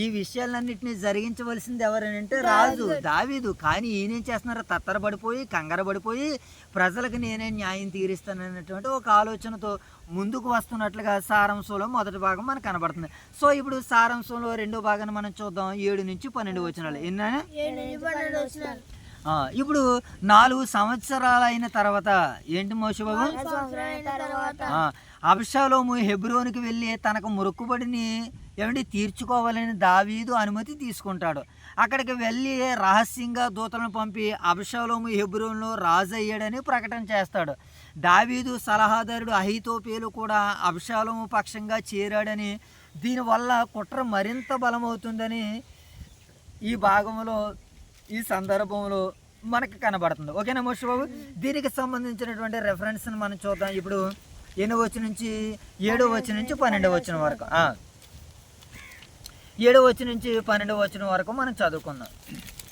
Speaker 3: ఈ విషయాలన్నింటినీ జరిగించవలసింది ఎవరనంటే రాజు దావీదు. కానీ ఈయనేం చేస్తున్నారు? తత్తరపడిపోయి కంగారపడిపోయి ప్రజలకు నేనే న్యాయం తీరుస్తానన్నటువంటి ఒక ఆలోచనతో ముందుకు వస్తున్నట్లుగా సారాంశంలో మొదటి భాగం మనకు కనబడుతుంది. సో ఇప్పుడు సారాంశంలో 2వ భాగాన్ని మనం చూద్దాం. 7 నుంచి 12 వచనాలు. ఇప్పుడు 4 సంవత్సరాలు అయిన తర్వాత ఏంటి మోషే బాబు? అబ్షాలోము హెబ్రోనుకి వెళ్ళి తనకు మొక్కుబడిని తీర్చుకోవాలని దావీదు అనుమతి తీసుకుంటాడు. అక్కడికి వెళ్ళి రహస్యంగా దూతలను పంపి అబ్షాలోము హెబ్రోనులో రాజు అయ్యాడని ప్రకటన చేస్తాడు. దావీదు సలహాదారుడు అహీతోపేలు కూడా అబ్షాలోము పక్షంగా చేరాడని, దీనివల్ల కుట్ర మరింత బలమవుతుందని ఈ భాగంలో ఈ సందర్భంలో మనకు కనబడుతుంది. ఓకేనా మోషే బాబు? దీనికి సంబంధించినటువంటి రెఫరెన్స్ని మనం చూద్దాం. ఇప్పుడు 8వ వచనం నుంచి 7వ వచనం నుంచి 12వ వచనం వరకు 7వ వచనం నుంచి 12వ వచనం వరకు మనం చదువుకుందాం.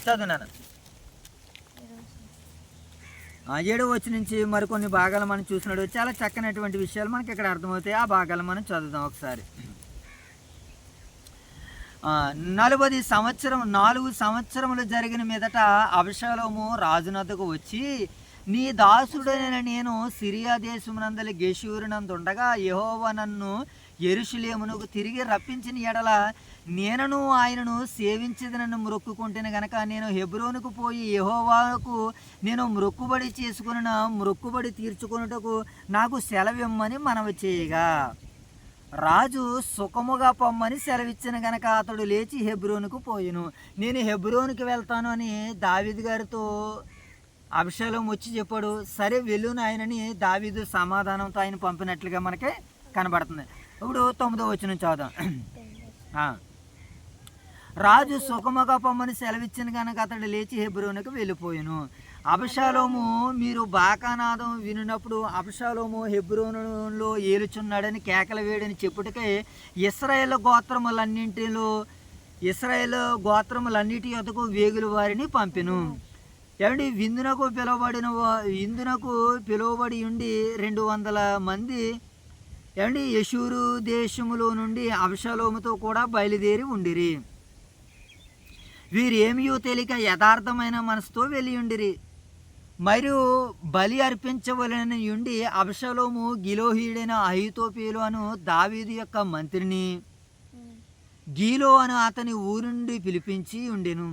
Speaker 3: చదువునాను. 7వ వచనం నుంచి మరికొన్ని భాగాలు మనం చూసినాడు. చాలా చక్కనటువంటి విషయాలు మనకి ఇక్కడ అర్థమవుతాయి. ఆ భాగాలు మనం చదువుదాం ఒకసారి. 4 సంవత్సరములు జరిగిన మీదట అబషాలోము రాజునద్దకు వచ్చి, నీ దాసుడైన నేను సిరియా దేశమునందలి గెషూరునందుండగా యెహోవా నన్ను యెరూషలేమునకు తిరిగి రప్పించిన ఎడల నేనను ఆయనను సేవించదనని మొక్కుకుంటేనే గనక నేను హెబ్రోనుకు పోయి యెహోవాకు నేను మొక్కుబడి చేసుకున్న మొక్కుబడి తీర్చుకొనుటకు నాకు సెలవిమ్మని మనవి చేయగా, రాజు సుఖముగా పొమ్మని సెలవిచ్చిన గనక అతడు లేచి హెబ్రోనుకు పోయెను. నేను హెబ్రోనుకి వెళ్తాను అని దావీదు గారితో అబషాలోము వచ్చి చెప్పాడు. సరే వెళ్ళు నాయనని దావీదు సమాధానంతో ఆయన పంపినట్లుగా మనకి కనబడుతుంది. ఇప్పుడు 9వ వచనం చదువుదాం. రాజు సుఖముగా పొమ్మని సెలవిచ్చిన కనుక అతడు లేచి హెబ్రోనుకు వెళ్ళిపోయాను. అబషాలోము మీరు బాకానాదం వినినప్పుడు అబషాలోము హెబ్రోనులో ఏలుచున్నాడని కేకలు వేయడని చెప్పుటకే ఇశ్రాయేలు గోత్రములన్నిటి యొద్దకు వేగుల వారిని పంపెను. ఏమండి, విందునకు పిలువబడి ఉండి 200 మంది ఏమండి యెషూరు దేశములో నుండి అబషాలోముతో కూడా బయలుదేరి ఉండిరి. వీరు ఏమియో తెలియక యథార్థమైన మనసుతో వెళ్ళి ఉండిరి. మరియు బలి అర్పించవలనని ఉండి అబషాలోము గిలోహీడైన అహీతోపేలు అను దావీదు యొక్క మంత్రిని గీలో అను అతని ఊరి నుండి పిలిపించి ఉండెను.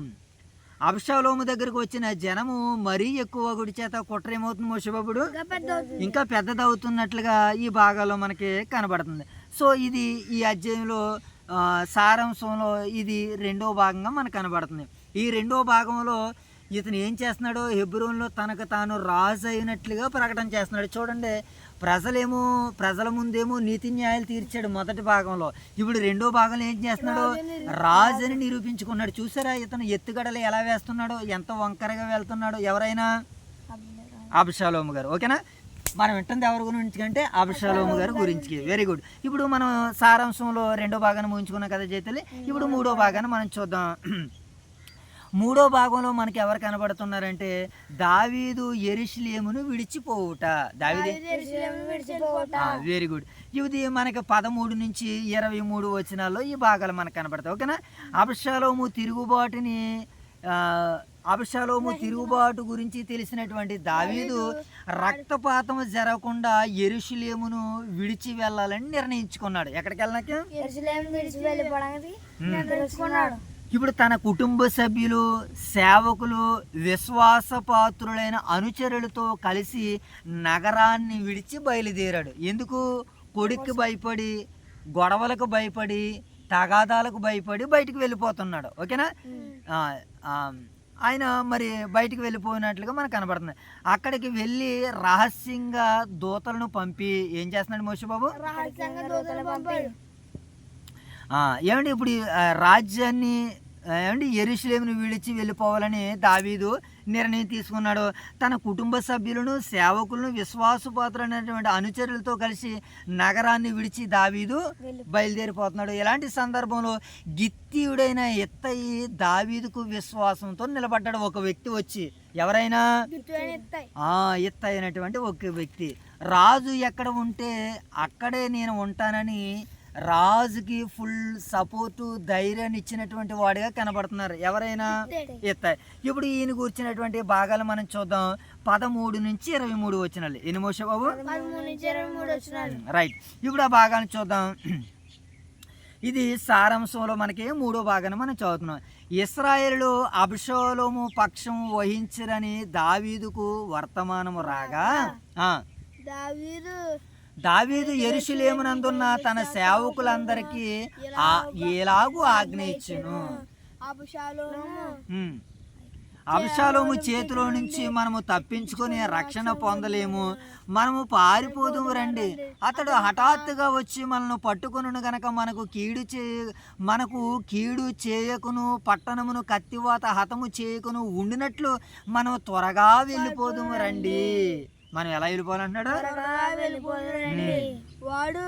Speaker 3: అబషాలోము దగ్గరకు వచ్చిన జనము మరీ ఎక్కువ గుడి చేత కుట్ర ఏమవుతుంది మోషబాబుడు ఇంకా పెద్దదవుతున్నట్లుగా ఈ భాగాల్లో మనకి కనబడుతుంది. సో ఇది ఈ అధ్యాయంలో సారాంశంలో ఇది 2వ భాగంగా మనకు కనబడుతుంది. ఈ 2వ భాగంలో ఇతను ఏం చేస్తున్నాడో హెబ్రోన్లో తనకు తాను రాజు అయినట్లుగా ప్రకటన చేస్తున్నాడు. చూడండి, ప్రజల ముందేమో నీతి న్యాయాలు తీర్చాడు మొదటి భాగంలో. ఇప్పుడు 2వ భాగంలో ఏం చేస్తున్నాడు? రాజుని నిరూపించుకున్నాడు. చూసారా ఇతను ఎత్తుగడలు ఎలా వేస్తున్నాడో, ఎంత వంకరగా వెళ్తున్నాడో. ఎవరైనా అబషాలోము గారు. ఓకేనా, మనం వింటుంది ఎవరి గురించి అంటే అబషాలోము గారి గురించి. Very good. ఇప్పుడు మనం సారాంశంలో 2వ భాగాన్ని ముగించుకున్నాం కదా జైతల్లి. ఇప్పుడు 3వ భాగాన్ని మనం చూద్దాం. 3వ భాగంలో మనకి ఎవరు కనబడుతున్నారంటే దావీదు యెరూషలేమును విడిచిపోవుట. Very good. ఇది మనకి 13 నుంచి 23 వచనాల్లో ఈ భాగాలు మనకు కనబడతాయి. ఓకేనా. అబషాలోము తిరుగుబాటు గురించి తెలిసినటువంటి దావీదు రక్తపాతం జరగకుండా యెరూషలేమును విడిచి వెళ్ళాలని నిర్ణయించుకున్నాడు. ఎక్కడికి వెళ్ళడానికి? ఇప్పుడు తన కుటుంబ సభ్యులు, సేవకులు, విశ్వాసపాత్రులైన అనుచరులతో కలిసి నగరాన్ని విడిచి బయలుదేరాడు. ఎందుకు? కొడుక్కి భయపడి, గొడవలకు భయపడి, తగాదాలకు భయపడి బయటికి వెళ్ళిపోతున్నాడు. ఓకేనా. ఆయన మరి బయటికి వెళ్ళిపోయినట్లుగా మనకు కనబడుతుంది. అక్కడికి వెళ్ళి రహస్యంగా దూతలను పంపి ఏం చేస్తున్నాడు మోషబాబు? ఏమండి, ఇప్పుడు రాజ్యాన్ని ఏమండి యెరూషలేమును విడిచి వెళ్ళిపోవాలని దావీదు నిర్ణయం తీసుకున్నాడు. తన కుటుంబ సభ్యులను, సేవకులను, విశ్వాసపాత్రులైనటువంటి అనుచరులతో కలిసి నగరాన్ని విడిచి దావీదు బయలుదేరిపోతున్నాడు. ఇలాంటి సందర్భంలో గిత్తీయుడైన ఇత్తయి దావీదుకు విశ్వాసంతో నిలబడ్డాడు. ఒక వ్యక్తి వచ్చి, ఎవరైనా ఇత్తయి అయినటువంటి ఒక వ్యక్తి, రాజు ఎక్కడ ఉంటే అక్కడే నేను ఉంటానని రాజుకి ఫుల్ సపోర్టు, ధైర్యాన్ని ఇచ్చినటువంటి వాడిగా కనబడుతున్నారు. ఎవరైనా ఇత్తయి. ఇప్పుడు ఈయన కూర్చున్నటువంటి భాగాలు మనం చూద్దాం. 13 నుంచి 23 వచనాలు. ఎన్ని మోషబాబు? రైట్. ఇప్పుడు ఆ భాగాన్ని చూద్దాం. ఇది సారాంశంలో మనకి 3వ భాగాన్ని మనం చదువుతున్నాం. ఇశ్రాయేలు అబషాలోము పక్షం వహించరని దావీదుకు వర్తమానము రాగా దావీదు యెరూషలేమునందున్న తన సేవకులందరికీ ఎలాగూ ఆజ్ఞ ఇచ్చెను. అబషాలోము చేతిలో నుంచి మనము తప్పించుకొని రక్షణ పొందలేము, మనము పారిపోదుము రండి. అతడు హఠాత్తుగా వచ్చి మనల్ని పట్టుకును గనక మనకు కీడు చేయకును, పట్టణమును కత్తివాత హతము చేయకును ఉండినట్లు మనం త్వరగా వెళ్ళిపోదుము రండి. మనం ఎలా వెళ్ళిపోవాలంటున్నాడు?
Speaker 2: వెళ్ళిపోతారండి. వాడు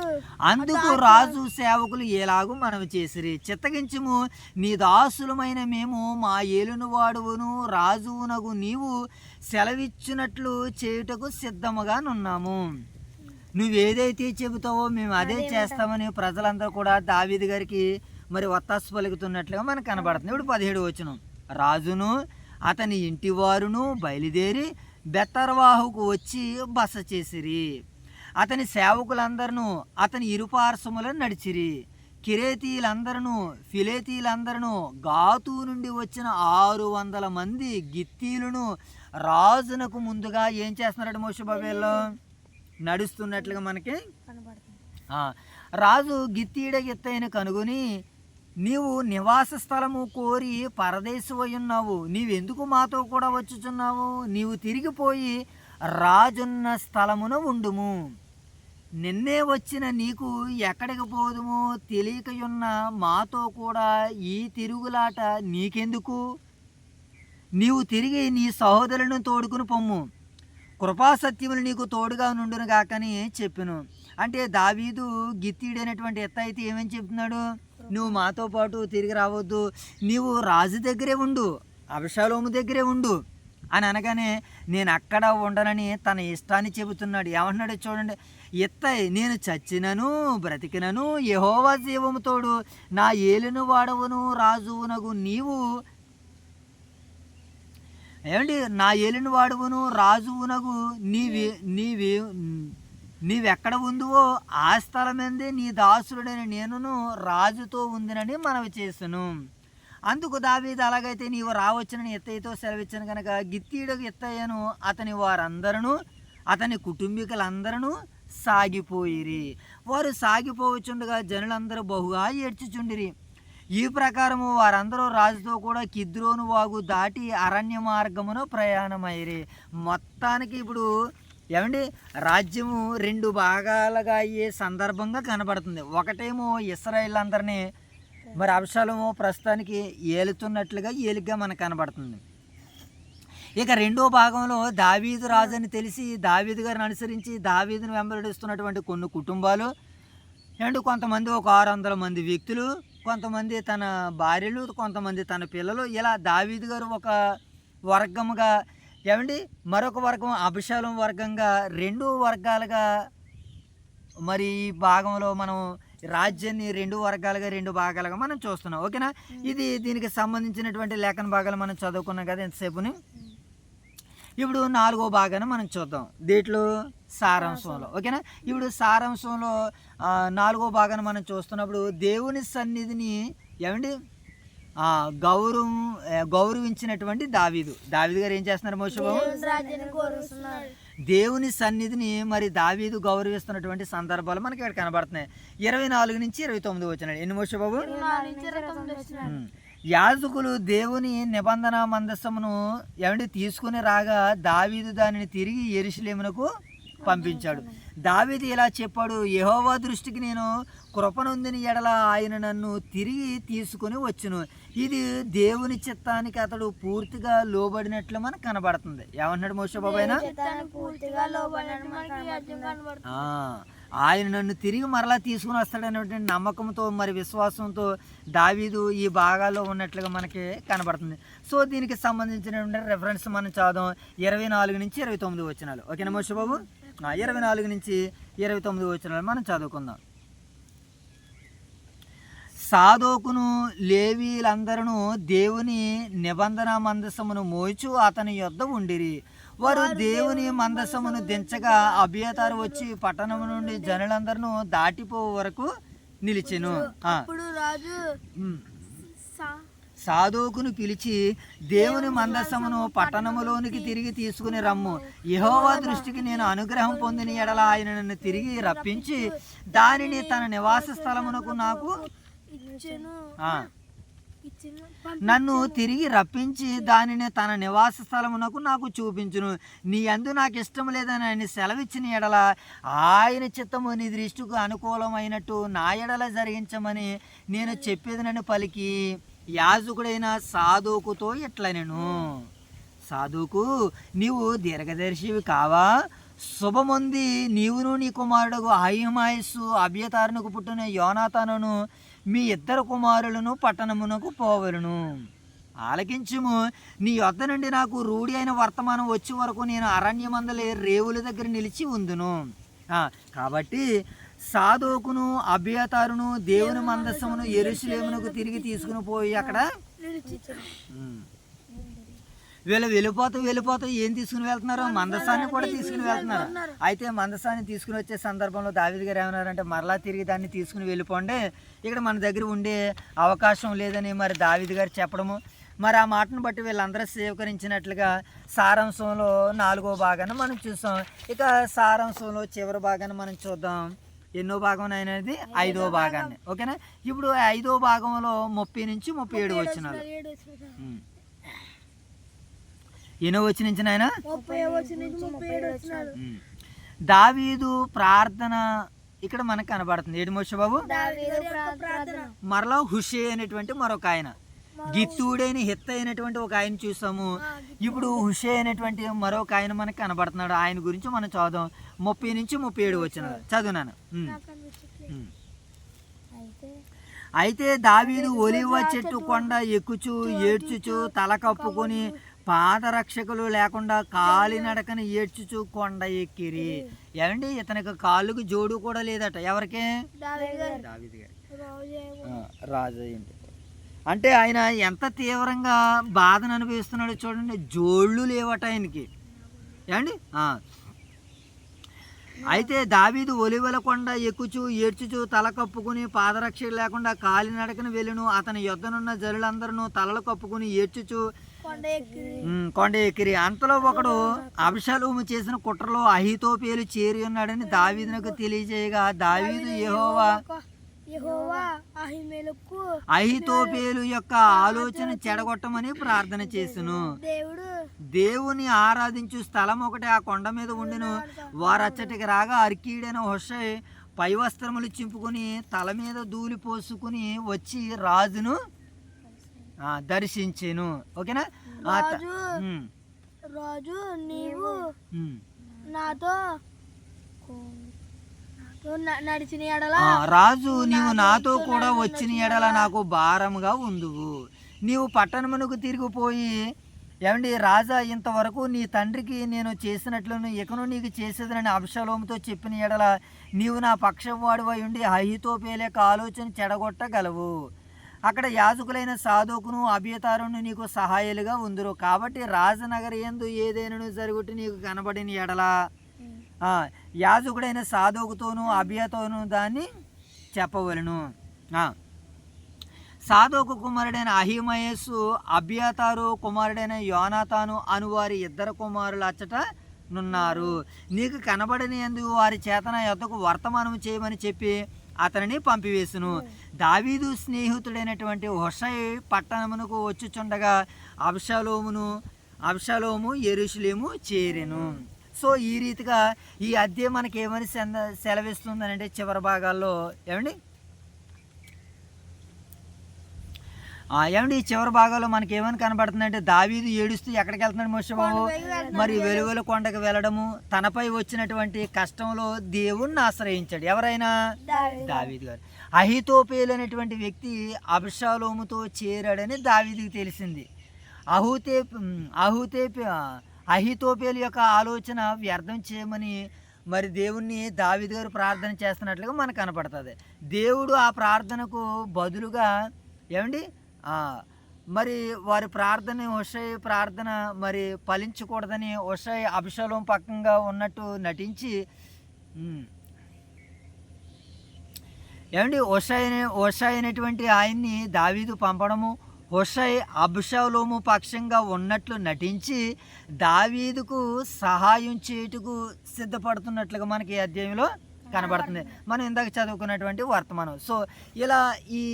Speaker 3: అందుకు రాజు సేవకులు ఎలాగూ మనవి చేసిరి, చిత్తగించుము, నీ దాసులమైన మేము మా ఏలును వాడువును రాజువునగు నీవు సెలవిచ్చినట్లు చేయుటకు సిద్ధముగా నున్నాము. నువ్వేదైతే చెబుతావో మేము అదే చేస్తామని ప్రజలందరూ కూడా దావీదు గారికి మరి ఒత్తాసు పలుకుతున్నట్లుగా మనకు కనబడుతుంది. ఇప్పుడు 17 వచనం, రాజును అతని ఇంటి వారును బయలుదేరి బెత్తర్వాహుకు వచ్చి బస చేసిరి. అతని సేవకులందరూ అతని ఇరుపార్శ్వములను నడిచిరి. కిరేతీలందరూ ఫిలేతీలందరూ గాతు నుండి వచ్చిన 600 మంది గిత్తీలను రాజునకు ముందుగా ఏం చేస్తున్నాడు? మోషే బాబేల్లో నడుస్తున్నట్లుగా మనకి రాజు గిత్తీడ గిత్తైన కనుగొని, నీవు నివాస స్థలము కోరి పరదేశమై ఉన్నావు, నీవెందుకు మాతో కూడా వచ్చుచున్నావు? నీవు తిరిగిపోయి రాజున్న స్థలమున ఉండుము. నిన్నే వచ్చిన నీకు ఎక్కడికి పోదుమో తెలియకయున్న మాతో కూడా ఈ తిరుగులాట నీకెందుకు? నీవు తిరిగి నీ సహోదరులను తోడుకుని పొమ్ము, కృపాసత్యములు నీకు తోడుగా నుండును గాకని చెప్పెను. అంటే దావీదు గిత్తీడైనటువంటి ఎత్తయితే ఏమని చెప్తున్నాడు? నువ్వు మాతో పాటు తిరిగి రావద్దు, నీవు రాజు దగ్గరే ఉండు, అబషాలోము దగ్గరే ఉండు అని అనగానే నేను అక్కడ ఉండనని తన ఇష్టాన్ని చెబుతున్నాడు. ఏమంటున్నాడు చూడండి, ఎత్తయి నేను చచ్చినను బ్రతికినను యెహోవా జీవము తోడు నా ఏలును వాడవును రాజువునగు నీవు, ఏమండి, నా ఏలిన వాడువును రాజువునగు నీవెక్కడ ఉందువో ఆ స్థలమందే నీ దాసుడైన నేనును రాజుతో ఉందినని మనవి చేసును. అందుకు దావీదు, అలాగైతే నీవు రావచ్చునని ఎత్తయితో సెలవిచ్చాను కనుక గిత్తీయుడకు ఎత్తయ్యను అతని వారందరూ అతని కుటుంబీకులందరూ సాగిపోయిరి. వారు సాగిపోవచ్చుండగా జనులందరూ బహుగా ఏడ్చుచుండిరి. ఈ ప్రకారము వారందరూ రాజుతో కూడా కిద్రోను వాగు దాటి అరణ్య మార్గమున ప్రయాణమైరి. మొత్తానికి ఇప్పుడు ఏమండి రాజ్యము 2 భాగాలుగా అయ్యే సందర్భంగా కనబడుతుంది. ఒకటేమో ఇశ్రాయేల్ అందరినీ మరి అబ్షాలోము ప్రస్తుతానికి ఏలిగ్గా మనకు కనబడుతుంది. ఇక రెండో భాగంలో దావీదు రాజు అని తెలిసి దావీదు గారిని అనుసరించి దావీదును వెంబడిస్తున్నటువంటి కొన్ని కుటుంబాలు అండ్ కొంతమంది ఒక 600 మంది వ్యక్తులు, కొంతమంది తన భార్యలు, కొంతమంది తన పిల్లలు, ఇలా దావీదు గారు ఒక వర్గముగా ఏమండి మరొక వర్గం అబషాలోము వర్గంగా 2 వర్గాలుగా మరి ఈ భాగంలో మనం రాజ్యాన్ని 2 వర్గాలుగా 2 భాగాలుగా మనం చూస్తున్నాం. ఓకేనా? ఇది దీనికి సంబంధించినటువంటి లేఖన భాగాలు మనం చదువుకున్నాం కదా ఎంతసేపుని. ఇప్పుడు 4వ భాగాన్ని మనం చూద్దాం దీంట్లో సారాంశంలో. ఓకేనా? ఇప్పుడు సారాంశంలో 4వ భాగాన్ని మనం చూస్తున్నప్పుడు దేవుని సన్నిధిని ఏమండి గౌరవించినటువంటి దావీదు గారు ఏం చేస్తున్నారు? మోషే బాబు దేవుని సన్నిధిని మరి దావీదు గౌరవిస్తున్నటువంటి సందర్భాలు మనకి ఇక్కడ కనబడుతున్నాయి. 24 నుంచి 29 వచ్చినాడు. ఎన్ని మోషే బాబు? యాజకులు దేవుని నిబంధన మందసమును ఏమంటే తీసుకుని రాగా దావీదు దానిని తిరిగి యెరూషలేమునకు పంపించాడు. దావీదు ఇలా చెప్పాడు, యెహోవా దృష్టికి నేను కృపనొందిన ఎడల ఆయన నన్ను తిరిగి తీసుకుని వచ్చును. ఇది దేవుని చిత్తానికి అతడు పూర్తిగా లోబడినట్లు మనకు కనబడుతుంది. ఏమంటున్నాడు మోషే బాబు? ఆయన నన్ను తిరిగి మరలా తీసుకుని వస్తాడనేటువంటి నమ్మకంతో మరి విశ్వాసంతో దావీదు ఈ భాగాల్లో ఉన్నట్లుగా మనకి కనబడుతుంది. సో దీనికి సంబంధించినటువంటి రెఫరెన్స్ మనం చదువుదాం 24 నుంచి 29 వచనాలు. ఓకేనా మోషే బాబు? 24 నుంచి 29 వచనాలు మనం చదువుకుందాం. సాదోకును లేవీలందరూ దేవుని నిబంధన మందసమును మోయిచు అతని యొద్ద ఉండిరి. వారు దేవుని మందసమును దించగా అబియతారు వచ్చి పట్టణము నుండి జనులందరూ దాటిపో వరకు నిలిచెను. సాదోకును పిలిచి దేవుని మందసమును పట్టణములోనికి తిరిగి తీసుకుని రమ్ము. యెహోవా దృష్టికి నేను అనుగ్రహం పొందిన ఎడల ఆయన నన్ను తిరిగి రప్పించి దానిని తన నివాస స్థలమునకు నాకు నన్ను తిరిగి రప్పించి దానిని తన నివాస స్థలమునకు నాకు చూపించును. నీ యందు నాకు ఇష్టం లేదని ఆయన సెలవిచ్చిన ఎడల ఆయన చిత్తము నీ దృష్టికి అనుకూలమైనట్టు నా ఎడల జరిగించమని నేను చెప్పేదనని పలికి యాజకుడైన సాదోకుతో ఇట్లా నేను సాధువుకు నీవు దీర్ఘదర్శివి కావా? శుభముంది నీవును నీ కుమారుడు అహిమయస్సు అబ్యతారునకు పుట్టిన యోనాతానును మీ ఇద్దరు కుమారులను పట్టణమునకు పోవలను. ఆలకించుము, నీ యొద్ద నుండి నాకు రూఢి అయిన వర్తమానం వచ్చే వరకు నేను అరణ్యమందలి రేవుల దగ్గర నిలిచి ఉందును. కాబట్టి సాధోకును అబ్యతారును దేవుని మందస్సమును యెరూషలేమునకు తిరిగి తీసుకుని పోయి అక్కడ వీళ్ళు వెళ్ళిపోతూ ఏం తీసుకుని వెళ్తున్నారు? మందసాన్ని కూడా తీసుకుని వెళ్తున్నారు. అయితే మందసాన్ని తీసుకుని వచ్చే సందర్భంలో దావీదు గారు ఏమన్నారంటే మరలా తిరిగి దాన్ని తీసుకుని వెళ్ళిపోండి, ఇక్కడ మన దగ్గర ఉండే అవకాశం లేదని మరి దావీదు గారు చెప్పడము. మరి ఆ మాటను బట్టి వీళ్ళందరూ స్వీకరించినట్లుగా సారాంశంలో 4వ భాగాన్ని మనం చూసాం. ఇక సారాంశంలో చివరి భాగాన్ని మనం చూద్దాం. ఎన్నో భాగం అనేది 5వ భాగాన్ని. ఓకేనా? ఇప్పుడు 5వ భాగంలో 30 నుంచి 37 వచనాలు. ఎన్నో వచ్చి నుంచి నాయన దావీదు ప్రార్థన ఇక్కడ మనకు కనబడుతుంది. ఏడు మోషే బాబు మరలా హుషే అనేటువంటి మరొక ఆయన, గిత్తూడైన హిత్త అయినటువంటి ఒక ఆయన చూసాము. ఇప్పుడు హుషే అయినటువంటి మరొక ఆయన మనకు కనబడుతున్నాడు. ఆయన గురించి మనం చదువుదాం. 30 నుంచి 37 వచనాలు చదువునాను. అయితే దావీదు ఒలివ చెట్టు కొండ ఎక్కుచు ఏడ్చుచు తల కప్పుకొని పాదరక్షకులు లేకుండా కాలినడకని ఏడ్చుచు కొండ ఎక్కిరి. ఏమండి, ఇతనికి కాళ్ళకు జోడు కూడా లేదట. ఎవరికే? దావీదు గారు. రాజు ఏంటి అంటే ఆయన ఎంత తీవ్రంగా బాధను అనుభవిస్తున్నాడో చూడండి. జోళ్ళు లేవట ఆయనకి. ఏమండి, అయితే దావీదు ఒలివల కొండ ఎక్కుచు ఏడ్చుచు తల కప్పుకుని పాదరక్షలు లేకుండా కాలినడకను వెళ్ళును. అతని యొద్దనున్న జనులందరూ తలలు కప్పుకుని ఏడ్చుచు కొండ ఎక్కిరి. అంతలో ఒకడు అబ్షాలోము చేసిన కుట్రలో అహీతోపేలు చేరి ఉన్నాడని దావీదునకు తెలియజేయగా దావీదు యెహోవా అహీతోపేలు యొక్క ఆలోచన చెడగొట్టమని ప్రార్థన చేసును. దేవుని ఆరాధించు స్థలం ఒకటి ఆ కొండ మీద ఉండిను. వారచ్చటికి రాగా అర్కీడైన హుషై పై వస్త్రములు చింపుకొని తల మీద ధూళి పోసుకుని వచ్చి రాజును దర్శించెను. ఓకేనా?
Speaker 2: రాజు నీవు నాతో నడిచిన ఎడల
Speaker 3: రాజు నీవు నాతో కూడా వచ్చిన ఎడల నాకు భారముగా ఉందువు. నీవు పట్టణమునకు తిరిగిపోయి ఏమండి రాజా ఇంతవరకు నీ తండ్రికి నేను చేసినట్లును ఇకను నీకు చేసేదని అబ్షాలోముతో చెప్పిన ఎడల నీవు నా పక్షవాడివై ఉండి అహీతోపేలు యొక్క ఆలోచన చెడగొట్టగలవు. అక్కడ యాజకులైన సాధోకును అబ్యతారును నీకు సహాయాలుగా ఉందురు. కాబట్టి రాజనగరి యందు ఏదైనా జరుగుటి నీకు కనబడిన ఎడల యాజకుడైన సాధోకుతోనూ అబియాతోనూ దాన్ని చెప్పవలను. సాధోకు కుమారుడైన అహిమయస్సు అబ్యాతారు కుమారుడైన యోనాతాను అను వారి ఇద్దరు కుమారులు అచ్చట నున్నారు. నీకు కనబడని యందు వారి చేతన యొద్దకు వర్తమానం చేయమని చెప్పి అతనిని పంపివేసును. దావీదు స్నేహితుడైనటువంటి హుషై పట్టణమునకు వచ్చుచుండగా అబ్షాలోము యెరూషలేము చేరెను. సో ఈ రీతిగా ఈ అధ్యాయం మనకి ఏమని సెలవిస్తుంది అంటే చివరి భాగాల్లో ఏమండి ఈ చివరి భాగాల్లో మనకి ఏమని కనబడుతుందంటే దావీదు ఏడుస్తూ ఎక్కడికి వెళ్తున్నాడు మోషే బాబు? మరి వెలువెల కొండకు వెళ్ళడము. తనపై వచ్చినటువంటి కష్టంలో దేవుణ్ణి ఆశ్రయించాడు. ఎవరైనా? దావీదు గారు. అహీతోపేలు అనేటువంటి వ్యక్తి అబ్షాలోముతో చేరాడని దావీదుకి తెలిసింది. అహీతోపేలు యొక్క ఆలోచన వ్యర్థం చేయమని మరి దేవుణ్ణి దావీదు గారు ప్రార్థన చేస్తున్నట్లుగా మనకు కనపడుతుంది. దేవుడు ఆ ప్రార్థనకు బదులుగా ఏమండి మరి వారి ప్రార్థన హుషై ప్రార్థన మరి ఫలించకూడదని హుషై అబ్షాలోము పక్కగా ఉన్నట్టు నటించి ఏమండి హుషై అనేటువంటి ఆయన్ని దావీదు పంపడము, హుషై అబ్షాలోము పక్షంగా ఉన్నట్లు నటించి దావీదుకు సహాయం చేయుటకు సిద్ధపడుతున్నట్లుగా మనకి ఈ అధ్యాయంలో కనబడుతుంది. మనం ఇందాక చదువుకున్నటువంటి వర్తమానం. సో ఇలా ఈ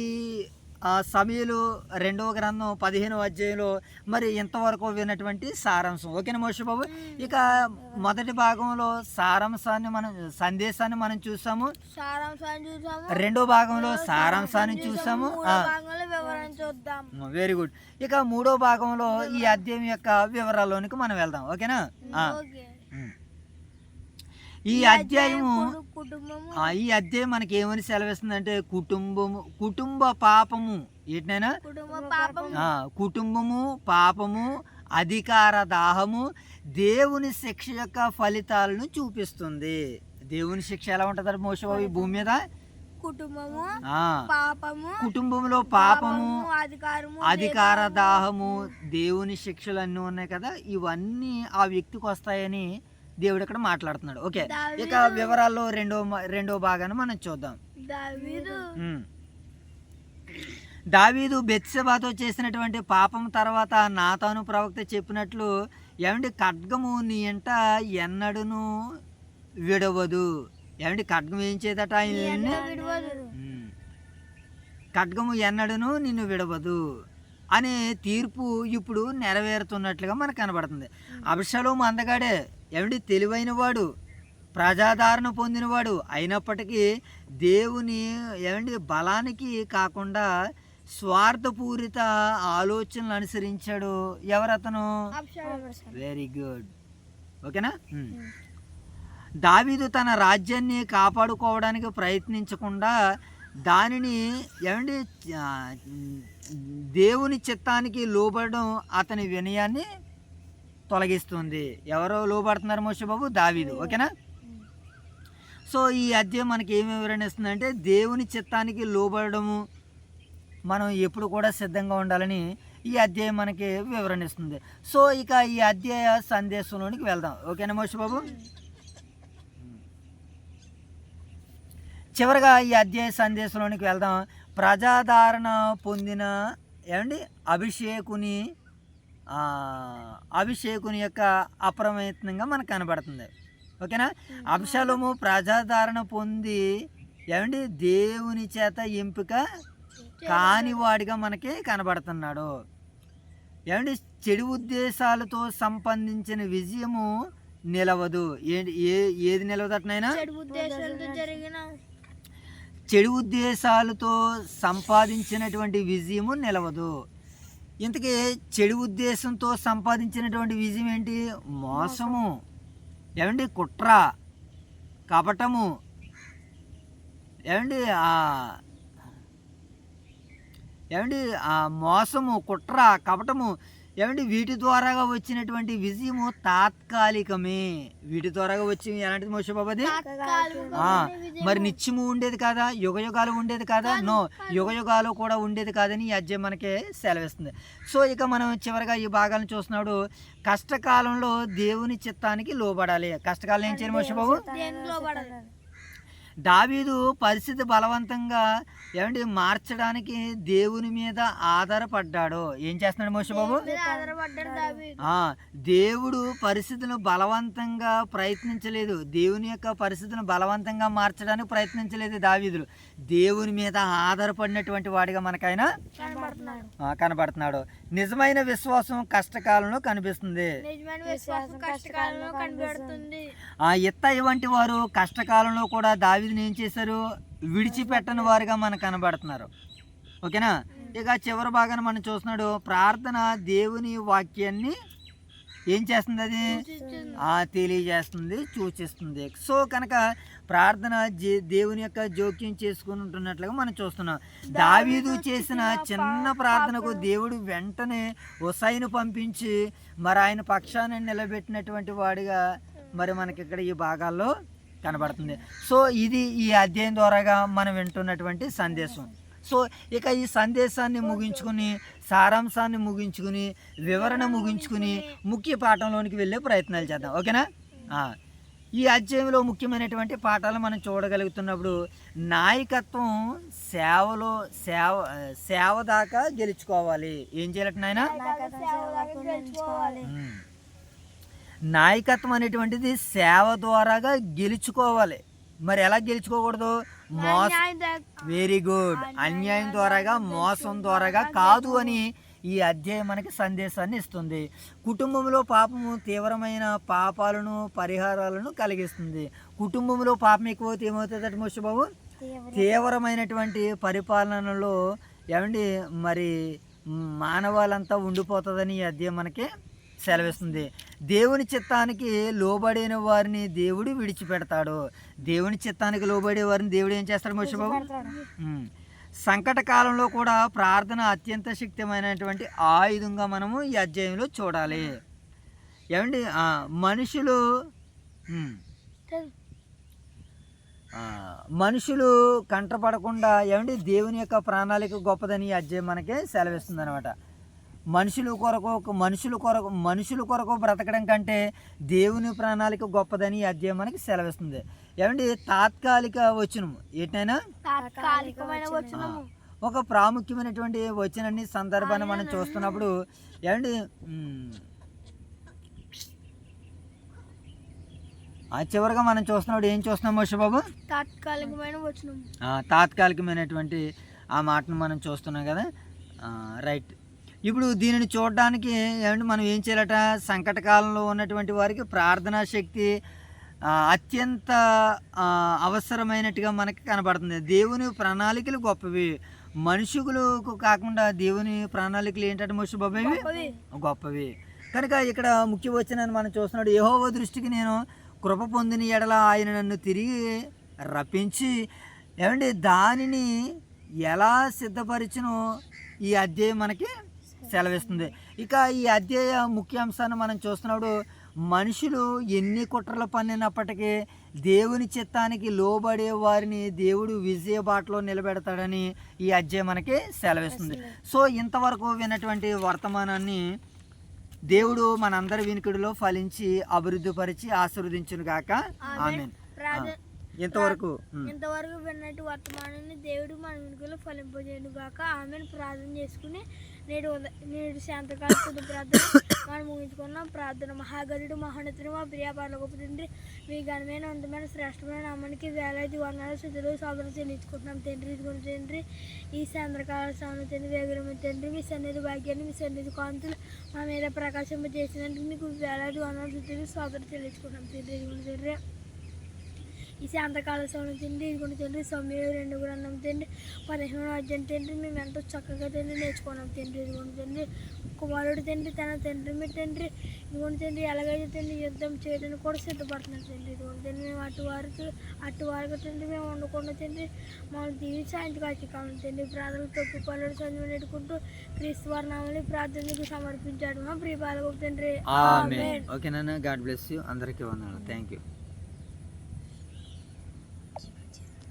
Speaker 3: సమూయేలు 2వ గ్రంథం 15వ అధ్యాయంలో మరి ఇంతవరకు విన్నటువంటి సారాంశం. ఓకేనా మోషే బాబు? ఇక మొదటి భాగంలో సందేశాన్ని మనం చూసాము. రెండో భాగంలో సారాంశాన్ని చూసాము. Very good. ఇక 3వ భాగంలో ఈ అధ్యాయం యొక్క వివరాల్లోనికి మనం వెళ్దాం. ఓకేనా? ఈ అధ్యాయం మనకి ఏమని సెలవిస్తుందంటే కుటుంబ పాపము ఏంటైనా కుటుంబము పాపము అధికార దాహము దేవుని శిక్ష యొక్క ఫలితాలను చూపిస్తుంది. దేవుని శిక్ష ఎలా ఉంటుంది మోషే బాబు ఈ భూమి మీద? కుటుంబంలో పాపము అధికార దాహము దేవుని శిక్షలు అన్నీ ఉన్నాయి కదా, ఇవన్నీ ఆ వ్యక్తికి వస్తాయని దేవుడు ఇక్కడ మాట్లాడుతున్నాడు. ఓకే, ఇక వివరాల్లో రెండో భాగాన్ని మనం చూద్దాం. దావీదు బెత్షెబాతో చేసినటువంటి పాపం తర్వాత నాతాను ప్రవక్త చెప్పినట్లు ఏమంటే ఖడ్గము నీ ఎంట ఎన్నడూను విడవదు. ఏమంటే ఖడ్గం ఏం చేదట? ఖడ్గము ఎన్నడూను నిన్ను విడవదు అనే తీర్పు ఇప్పుడు నెరవేరుతున్నట్లుగా మనకు కనబడుతుంది. అబ్షలోము అందగాడే, ఏమిటి తెలివైన వాడు, ప్రజాదరణ పొందినవాడు అయినప్పటికీ దేవుని ఏమండి బలానికి కాకుండా స్వార్థపూరిత ఆలోచనలు అనుసరించాడు. ఎవరతను? Very good. ఓకేనా? దావీదు తన రాజ్యాన్ని కాపాడుకోవడానికి ప్రయత్నించకుండా దానిని ఏమండి దేవుని చిత్తానికి లోబడడం అతని వినయాన్ని తొలగిస్తుంది. ఎవరో లోబడుతున్నారు మోషే బాబు? దావీదు. ఓకేనా? సో ఈ అధ్యాయం మనకి ఏమి వివరణిస్తుందంటే దేవుని చిత్తానికి లోబడము మనం ఎప్పుడు కూడా సిద్ధంగా ఉండాలని ఈ అధ్యాయం మనకి వివరణిస్తుంది. సో ఇక ఈ అధ్యాయ సందేశంలోనికి వెళ్దాం. ఓకేనా మోషే బాబు? చివరిగా ఈ అధ్యాయ సందేశంలోనికి వెళ్దాం. ప్రజాదరణ పొందిన ఏమండి అభిషేకుని యొక్క అప్రయత్నంగా మనకు కనబడుతుంది. ఓకేనా? అబ్షలోము ప్రజాదరణ పొంది ఏమండి దేవుని చేత ఎంపిక కానివాడిగా మనకి కనబడుతున్నాడు. ఏమండి చెడు ఉద్దేశాలతో సంపాదించిన విజయము నిలవదు. ఏది నిలవదటనైనా? చెడు ఉద్దేశాలతో సంపాదించినటువంటి విజయము నిలవదు. ఇంతకీ చెడు ఉద్దేశంతో సంపాదించినటువంటి విజయం ఏంటి? మోసము, ఏమండి కుట్ర, కపటము, ఏమండి మోసము, కుట్ర, కపటము, ఏమండి వీటి ద్వారాగా వచ్చినటువంటి విజయము తాత్కాలికమే. వీటి ద్వారాగా వచ్చి ఎలాంటిది మోషే బాబాది? మరి నిత్యము ఉండేది కాదా? యుగయుగాలు ఉండేది కాదా? నో, యుగయుగాలు కూడా ఉండేది కాదని ఈ అధ్యాయం మనకి సెలవిస్తుంది. సో ఇక మనం చివరిగా ఈ భాగాలను చూస్తున్నాడు. కష్టకాలంలో దేవుని చిత్తానికి లోబడాలి. కష్టకాలం ఏం చేయాలి మోషే బాబు? దావీదు పరిస్థితి బలవంతంగా ఏమంటే మార్చడానికి దేవుని మీద ఆధారపడ్డాడు. ఏం చేస్తున్నాడు మోషే బాబు? దేవుడు పరిస్థితులను బలవంతంగా ప్రయత్నించలేదు. దేవుని యొక్క పరిస్థితులను బలవంతంగా మార్చడానికి ప్రయత్నించలేదు దావీదులు. దేవుని మీద ఆధారపడినటువంటి వాడిగా మనకైనా కనబడుతున్నాడు. నిజమైన విశ్వాసం కష్టకాలంలో కనిపిస్తుంది. ఇత్తయి వంటి వారు కష్టకాలంలో కూడా దావీదుని ఏం చేశారు? విడిచిపెట్టని వారుగా మనకు కనబడుతున్నారు. ఓకేనా? ఇక చివరి భాగాన్ని మనం చూస్తున్నాడు. ప్రార్థన దేవుని వాక్యాన్ని ఏం చేస్తుంది? అది తెలియజేస్తుంది, సూచిస్తుంది. సో కనుక ప్రార్థన దేవుని యొక్క జోక్యం చేసుకుంటున్నట్లుగా మనం చూస్తున్నాం. దావీదు చేసిన చిన్న ప్రార్థనకు దేవుడు వెంటనే హుసైను పంపించి మరి ఆయన పక్షాన్ని నిలబెట్టినటువంటి వాడిగా మరి మనకి ఇక్కడ ఈ భాగాల్లో కనబడుతుంది. సో ఇది ఈ అధ్యాయం ద్వారాగా మనం వింటున్నటువంటి సందేశం. సో ఇక ఈ సందేశాన్ని ముగించుకుని, సారాంశాన్ని ముగించుకుని, వివరణ ముగించుకుని ముఖ్య పాఠంలోనికి వెళ్ళే ప్రయత్నాలు చేద్దాం. ఓకేనా? ఈ అధ్యాయంలో ముఖ్యమైనటువంటి పాఠాలు మనం చూడగలుగుతున్నప్పుడు నాయకత్వం సేవ దాకా గెలుచుకోవాలి. ఏం చేయాలంటే నాయన? నాయకత్వం అనేటువంటిది సేవ ద్వారాగా గెలుచుకోవాలి. మరి ఎలా గెలుచుకోకూడదు? Very good. అన్యాయం ద్వారాగా, మోసం ద్వారాగా కాదు అని ఈ అధ్యాయం మనకి సందేశాన్ని ఇస్తుంది. కుటుంబంలో పాపము తీవ్రమైన పాపాలను, పరిహారాలను కలిగిస్తుంది. కుటుంబంలో పాపం ఎక్కువైతే ఏమవుతుందట మోషబాబు? తీవ్రమైనటువంటి పరిపాలనలో ఏమండి మరి మానవాళంతా ఉండిపోతుందని ఈ అధ్యాయం మనకి సెలవిస్తుంది. దేవుని చిత్తానికి లోబడిన వారిని దేవుడు విడిచిపెడతాడు. దేవుని చిత్తానికి లోబడే వారిని దేవుడు ఏం చేస్తాడు మోషబాబు? సంకట కాలంలో కూడా ప్రార్థన అత్యంత శక్తిమైనటువంటి ఆయుధంగా మనము ఈ అధ్యాయంలో చూడాలి. ఏమండి మనుషులు కంటపడకుండా ఏమండి దేవుని యొక్క ప్రణాళిక గొప్పదని ఈ అధ్యాయం మనకి సెలవిస్తుంది అనమాట. మనుషుల కొరకు బ్రతకడం కంటే దేవుని ప్రణాళిక గొప్పదని ఈ అధ్యాయం మనకి సెలవిస్తుంది. ఏమండి తాత్కాలిక వచనం ఏంటైనా ఒక ప్రాముఖ్యమైనటువంటి వచనాన్ని సందర్భాన్ని మనం చూస్తున్నప్పుడు ఏమండి చివరిగా మనం చూస్తున్నప్పుడు ఏం చూస్తున్నాం మోషబాబు? తాత్కాలికమైనటువంటి ఆ మాటను మనం చూస్తున్నాం కదా. రైట్. ఇప్పుడు దీనిని చూడడానికి ఏమంటే మనం ఏం చేయాలట? సంకట కాలంలో ఉన్నటువంటి వారికి ప్రార్థనా శక్తి అత్యంత అవసరమైనట్టుగా మనకి కనబడుతుంది. దేవుని ప్రణాళికలు గొప్పవి, మనుషులకు కాకుండా దేవుని ప్రణాళికలు ఏంటంటే మోషబాబు గొప్పవి. కనుక ఇక్కడ ముఖ్య వచనాన్ని మనం చూస్తున్నాడు. యెహోవా దృష్టికి నేను కృప పొందిన ఎడల ఆయన నన్ను తిరిగి రప్పించి ఏమంటే దానిని ఎలా సిద్ధపరిచినో ఈ అధ్యాయం మనకి సెలవిస్తుంది. ఇక ఈ అధ్యాయ ముఖ్యాంశాన్ని మనం చూస్తున్నప్పుడు మనుషులు ఎన్ని కుట్రలు పన్నినప్పటికీ దేవుని చిత్తానికి లోబడే వారిని దేవుడు విజయ బాటలో నిలబెడతాడని ఈ అధ్యాయం మనకి సెలవిస్తుంది. సో ఇంతవరకు విన్నటువంటి వర్తమానాన్ని దేవుడు మనందరి వినికిడిలో ఫలించి అభివృద్ధిపరిచి ఆశీర్వదించును గాక. ఆమేన్. ఇంతవరకు
Speaker 2: విన్నట్టు వర్తమానాన్ని దేవుడు మన వెనుకలో ఫలింపజేయను గాక. ఆమెను ప్రార్థన చేసుకుని నేడు శాంతకాల తుది ప్రార్థన మనం ముగించుకున్నాం. ప్రార్థన. మహాగరుడు మహోన్నతుడు మా ప్రియాపాల గొప్ప తండ్రి, మీ ఘనమైన అందమైన శ్రేష్టమైన నామానికి వేలాది వందల శుద్ధులు సాధన చెల్లించుకుంటున్నాం తండ్రి. ఇదిగోండి తండ్రి, ఈ సాయంత్రకాల సమయంలో తండ్రి వేగరమ తండ్రి, మీ సన్నిధి భాగ్యాన్ని, మీ సన్నిధి కాంతులు మా మీద ప్రకాశింపజేసినందుకు మీకు వేలాది వందల శుద్ధులు సాధన చెల్లించుకుంటున్నాం తండ్రి. ఇదిగోండి తండ్రి, ఈ శాంతకాల సమయం తండ్రి. ఇదిగోండి తండ్రి, సమయం 2 గ్రంథం తండ్రి 15వ అధ్యాయం తండ్రి మేము ఎంతో చక్కగా తండ్రి నేర్చుకున్నాం తండ్రి. ఇదిగోండి తండ్రి, కుమారుడు తండ్రి తన తండ్రి మీ తండ్రి ఇదిగోండి తండ్రి ఎలాగైతే తండ్రి యుద్ధం చేయడానికి కూడా సిద్ధపడుతున్నాం తండ్రి. ఇదిగోండి తండ్రి, మేము అటువారికి తండ్రి మేము ఉండకుండా తండ్రి మమ్మల్ని తీరి సాయంత్రం కావాలి తండ్రి. ప్రార్థనలు తప్పు పనులు చదువు నెట్టుకుంటూ క్రీస్తు వారి నామని ప్రార్థనకు సమర్పించాడు మా ప్రియ బాలగొప్ప తండ్రి.
Speaker 3: ఓకేనా? God bless you. అందరికీ వందనాలు. Thank you.